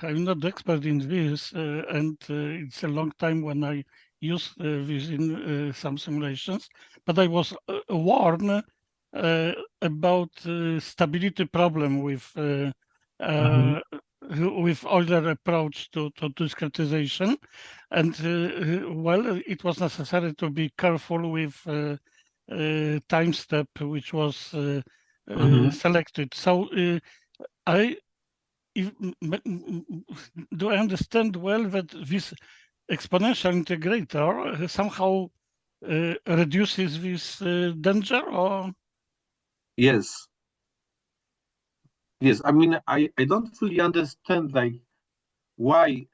I'm not expert in this, and it's a long time when I used this in some simulations, but I was warned about stability problem with Euler approach to discretization, and it was necessary to be careful with time step which was selected. So do I understand well that this exponential integrator somehow reduces this danger, or? Yes. I mean, I don't fully understand why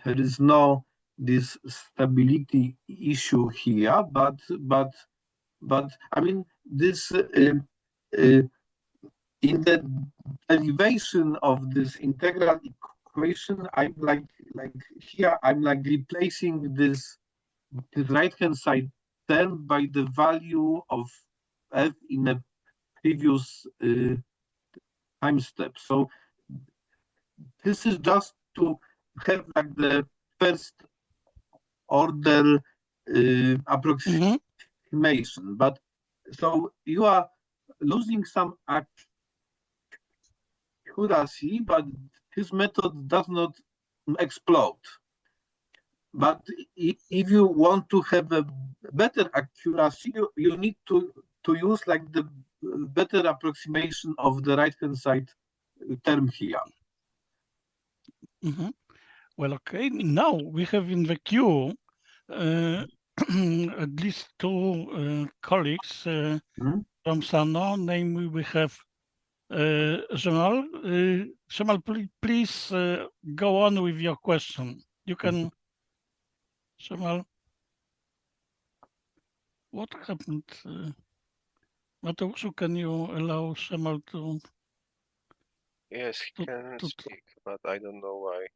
there is no this stability issue here, but I mean this in the derivation of this integral equation, I'm here I'm replacing this right hand side term by the value of f in a previous time step. So this is just to have the first order approximation, but so you are losing some accuracy, but this method does not explode. But if you want to have a better accuracy, you need to use the better approximation of the right hand side term here. Well, okay. Now we have in the queue at least two colleagues from Sano. Namely, we have Jamal. Jamal, please go on with your question. You can, Jamal. What happened? Mateuszu, can you allow Shemal to... Yes, he can speak, but I don't know why.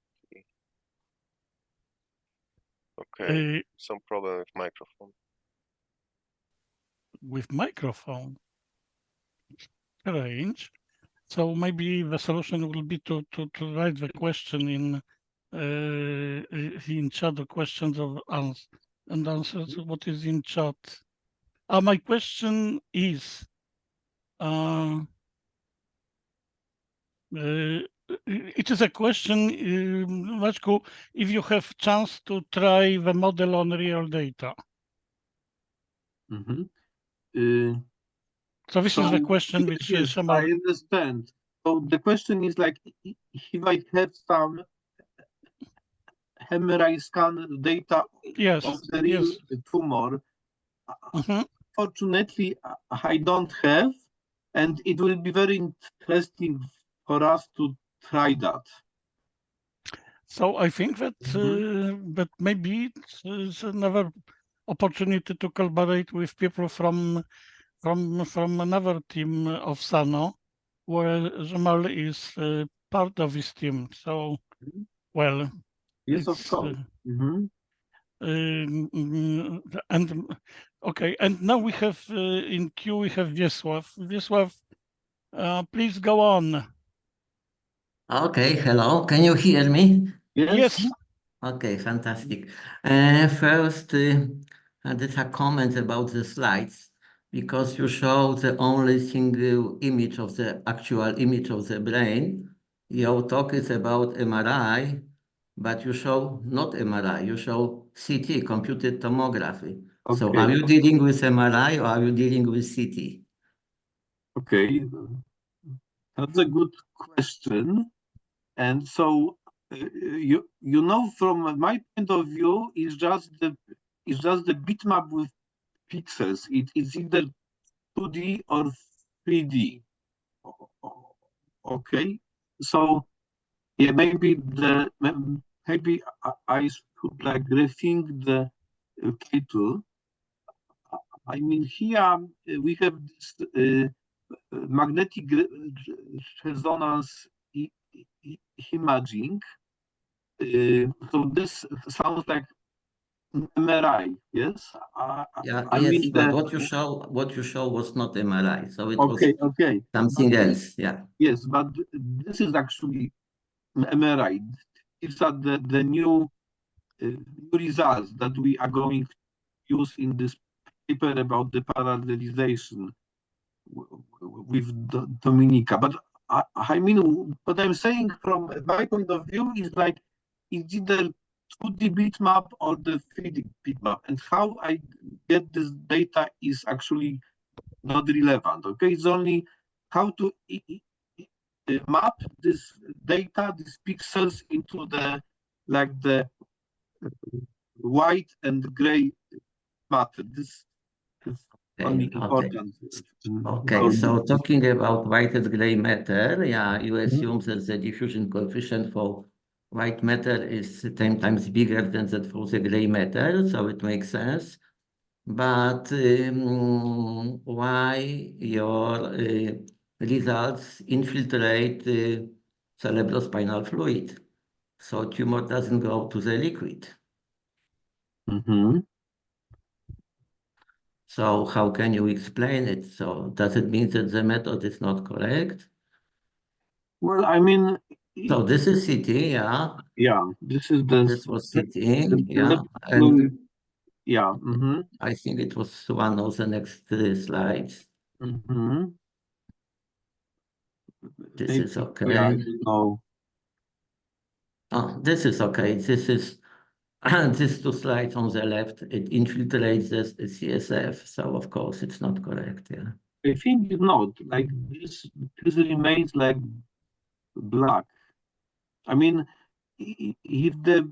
Okay, some problem with microphone. With microphone? Strange. So maybe the solution will be to write the question in chat, the questions of and answers. What is in chat? My question is, it is a question, Maćku, if you have chance to try the model on real data. So this is the question which yes, I understand. So the question is like, if I have some MRI scan data of the real tumor, fortunately, I don't have, and it will be very interesting for us to try that. So I think that that maybe it's another opportunity to collaborate with people from another team of Sano, where Jamal is part of his team. So, well, yes, of course. And okay, and now we have in queue we have Wiesław. Wiesław, please go on. Okay, hello. Can you hear me? Yes. Okay, fantastic. First, there's a comment about the slides, because you show the only single image of the actual image of the brain. Your talk is about MRI, but you show not MRI, you show CT, computed tomography. Okay. So are you dealing with MRI or are you dealing with CT? Okay, that's a good question. And so, you know, from my point of view, it's just the bitmap with pixels. It is either 2D or 3D. Okay, so yeah, maybe I should like rethink the K2. I mean, here we have this magnetic resonance imaging. So this sounds like MRI, yes? Yes, but what you show was not MRI, so it was something else. Yeah. Yes, but this is actually MRI. These are the new results that we are going to use in this paper about the parallelization with Dominika. But I mean, what I'm saying from my point of view is like, it's either 2D bitmap or the 3D bitmap, and how I get this data is actually not relevant. Okay, it's only how to map this data, these pixels, into the white and gray matter. This is only important. Okay, so talking about white and gray matter, yeah, you assume that the diffusion coefficient for white matter is 10 times bigger than that for the gray matter, so it makes sense. But why your results infiltrate cerebrospinal fluid, so tumor doesn't go to the liquid? So how can you explain it? So does it mean that the method is not correct? Well, I mean, so this is CT, yeah. Yeah, this is the. This was CT, yeah. And yeah. I think it was one of the next slides. This is okay. Yeah, I don't know. Oh, this is okay. This is these two slides on the left. It infiltrates the CSF, so of course it's not correct. Yeah. I think it's not like this. This remains like black. I mean, if the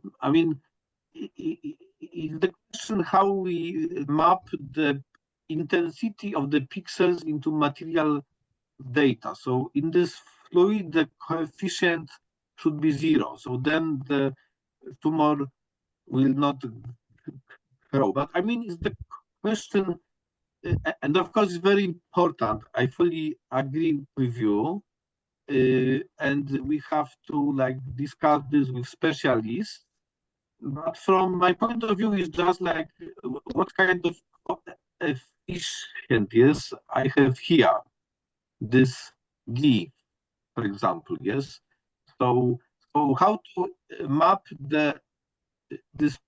question how we map the intensity of the pixels into material data. So in this fluid, the coefficient should be 0. So then the tumor will not grow. But I mean, is the question and of course, it's very important. I fully agree with you. And we have to like discuss this with specialists. But from my point of view, it's just like what kind of efficient, yes, I have here. This G, for example, yes. So how to map this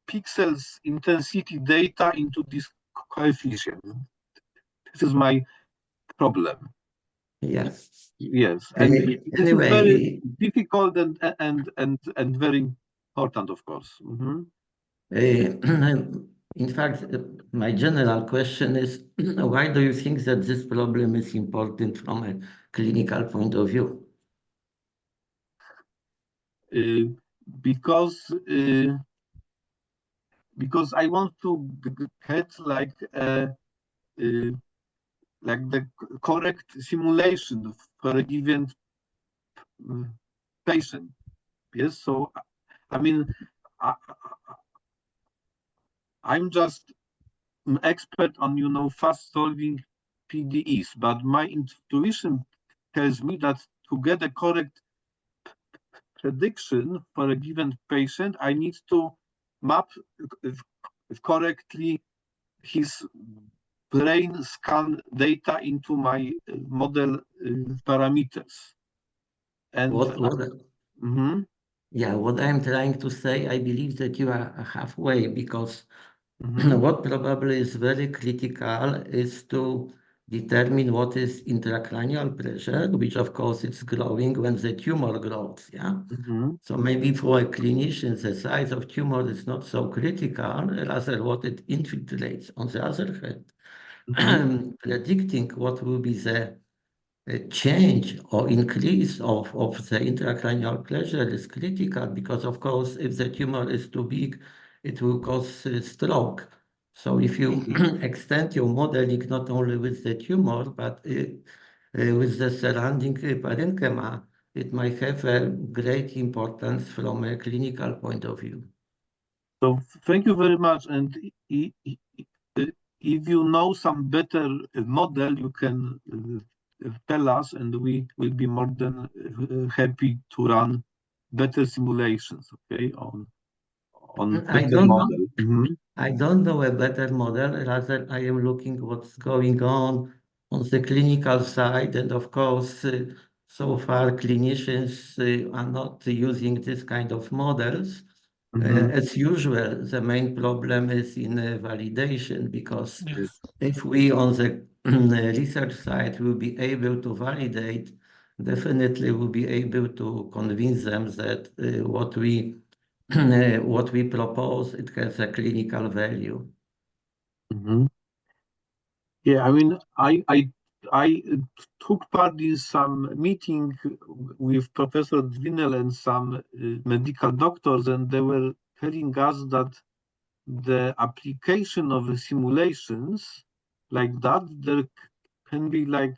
pixels intensity data into this coefficient? This is my problem. Yes. Yes, and this is very difficult and very important, of course. In fact, my general question is, why do you think that this problem is important from a clinical point of view? Because I want to get like the correct simulation for a given patient. Yes, so I mean, I'm just an expert on fast solving PDEs, but my intuition tells me that to get a correct prediction for a given patient, I need to map correctly his brain scan data into my model parameters. And yeah, what I'm trying to say, I believe that you are halfway, because what probably is very critical is to determine what is intracranial pressure, which of course is growing when the tumor grows. Yeah. So maybe for a clinician, the size of tumor is not so critical, rather what it infiltrates. On the other hand, predicting what will be the change or increase of the intracranial pressure is critical, because of course, if the tumor is too big, it will cause stroke. So if you extend your modeling not only with the tumor, but with the surrounding parenchyma, it might have a great importance from a clinical point of view. So thank you very much. And if you know some better model, you can tell us, and we will be more than happy to run better simulations, okay, on better model. I don't know a better model, rather I am looking what's going on the clinical side, and of course, so far clinicians are not using this kind of models. As usual, the main problem is in validation, because if we on the research side will be able to validate, definitely we'll be able to convince them that what we propose, it has a clinical value. Yeah, I mean, I took part in some meeting with Professor Dwinel and some medical doctors, and they were telling us that the application of the simulations like that, there can be like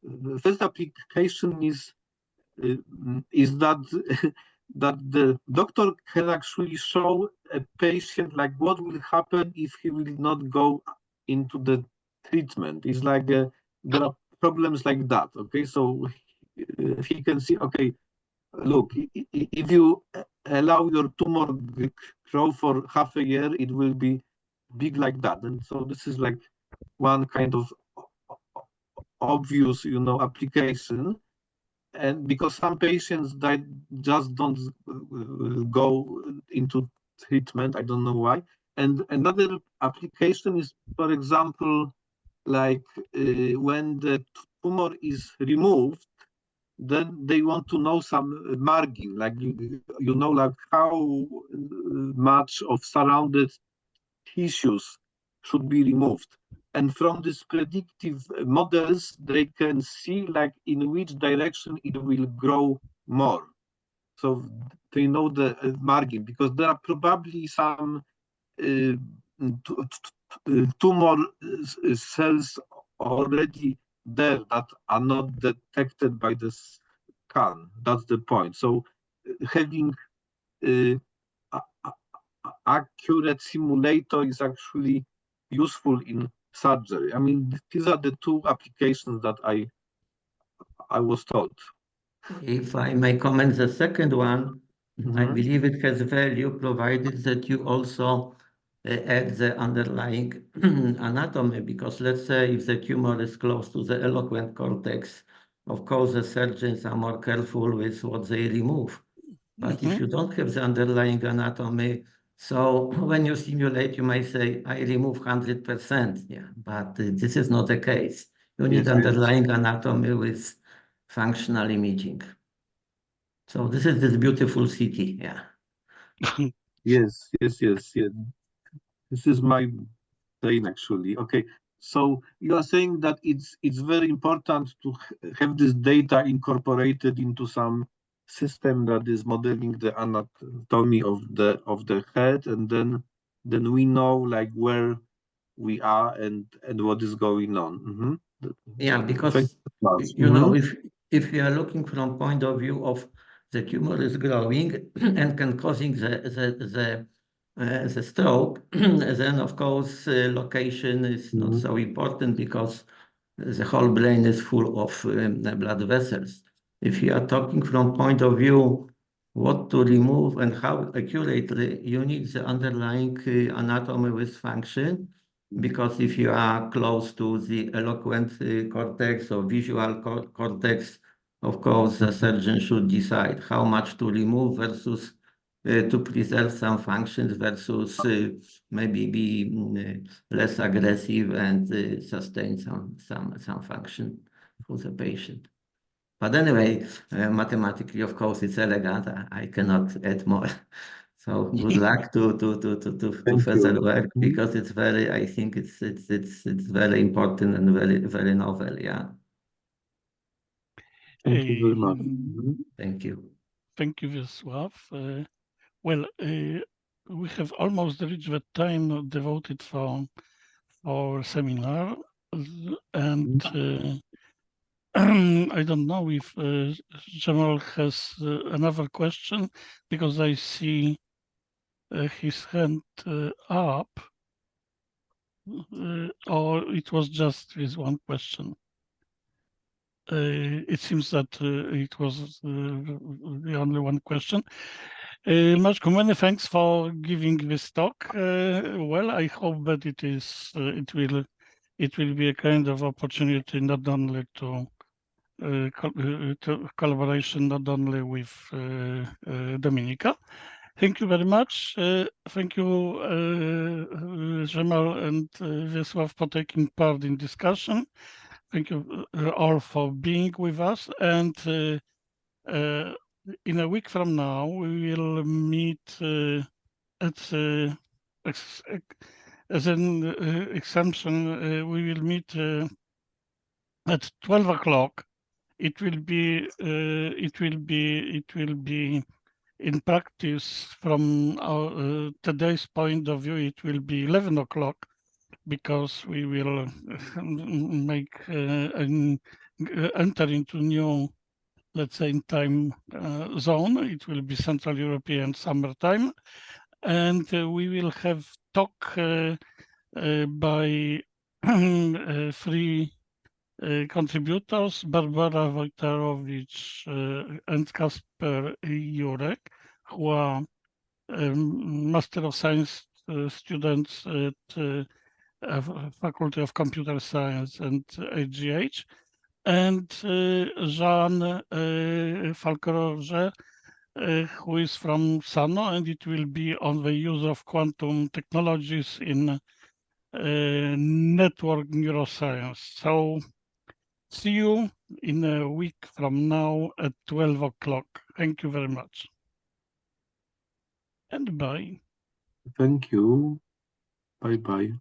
the first application is that that the doctor can actually show a patient like what will happen if he will not go into the treatment. It's like there are problems like that. Okay, so he can see, okay, look, if you allow your tumor grow for half a year, it will be big like that. And so this is like one kind of obvious, application. And because some patients that just don't go into treatment, I don't know why. And another application is, for example, like when the tumor is removed, then they want to know some margin, like like how much of surrounded tissues should be removed. And from these predictive models, they can see like in which direction it will grow more. So they know the margin, because there are probably some tumor cells already there that are not detected by the scan. That's the point. So having accurate simulator is actually useful in surgery. I mean, these are the two applications that I was told. If I may comment the second one, I Mhm. believe it has value provided that you also add the underlying anatomy, because let's say if the tumor is close to the eloquent cortex, of course the surgeons are more careful with what they remove. But if you don't have the underlying anatomy, so when you simulate, you may say, I remove 100%. Yeah, but this is not the case. You need Yes, yes. underlying anatomy with functional imaging. So this is this beautiful city, yeah. Yes, yes, yes, yes. This is my brain actually. Okay, so you are saying that it's very important to have this data incorporated into some system that is modeling the anatomy of the head, and then we know like where we are and what is going on. Yeah, Thank because you so much. you know, if you are looking from point of view of the tumor is growing and can causing the stroke, then of course location is not so important because the whole brain is full of blood vessels. If you are talking from point of view what to remove and how accurately, you need the underlying anatomy with function, because if you are close to the eloquent cortex or visual cortex, of course, the surgeon should decide how much to remove versus to preserve some functions versus maybe be less aggressive and sustain some function for the patient. But anyway, mathematically, of course, it's elegant. I cannot add more. So good luck to Thank further you. work, because it's very, I think it's very important and very novel. Yeah. Thank you very much. Thank you. Thank you, Wiesław. Well, we have almost reached the time devoted for seminar, and I don't know if Jamal has another question, because I see his hand up, or it was just this one question. It seems that it was the only one question. Maciej, many thanks for giving this talk. Well, I hope that it will be a kind of opportunity not only to collaboration, not only with Dominika. Thank you very much. Thank you, Jamal and Wiesław, for taking part in discussion. Thank you all for being with us. And in a week from now, we will meet as an exemption. We will meet at 12 o'clock. It will be in practice from our today's point of view. It will be 11 o'clock, because we will make enter into new, let's say, time zone. It will be Central European summertime, and we will have talk by three contributors, Barbara Wojtarowicz and Kasper Jurek, who are Master of Science students at Faculty of Computer Science and HGH, and Jean Falcorze, who is from Sano, and it will be on the use of quantum technologies in network neuroscience. So see you in a week from now at 12 o'clock. Thank you very much. And bye. Thank you. Bye-bye.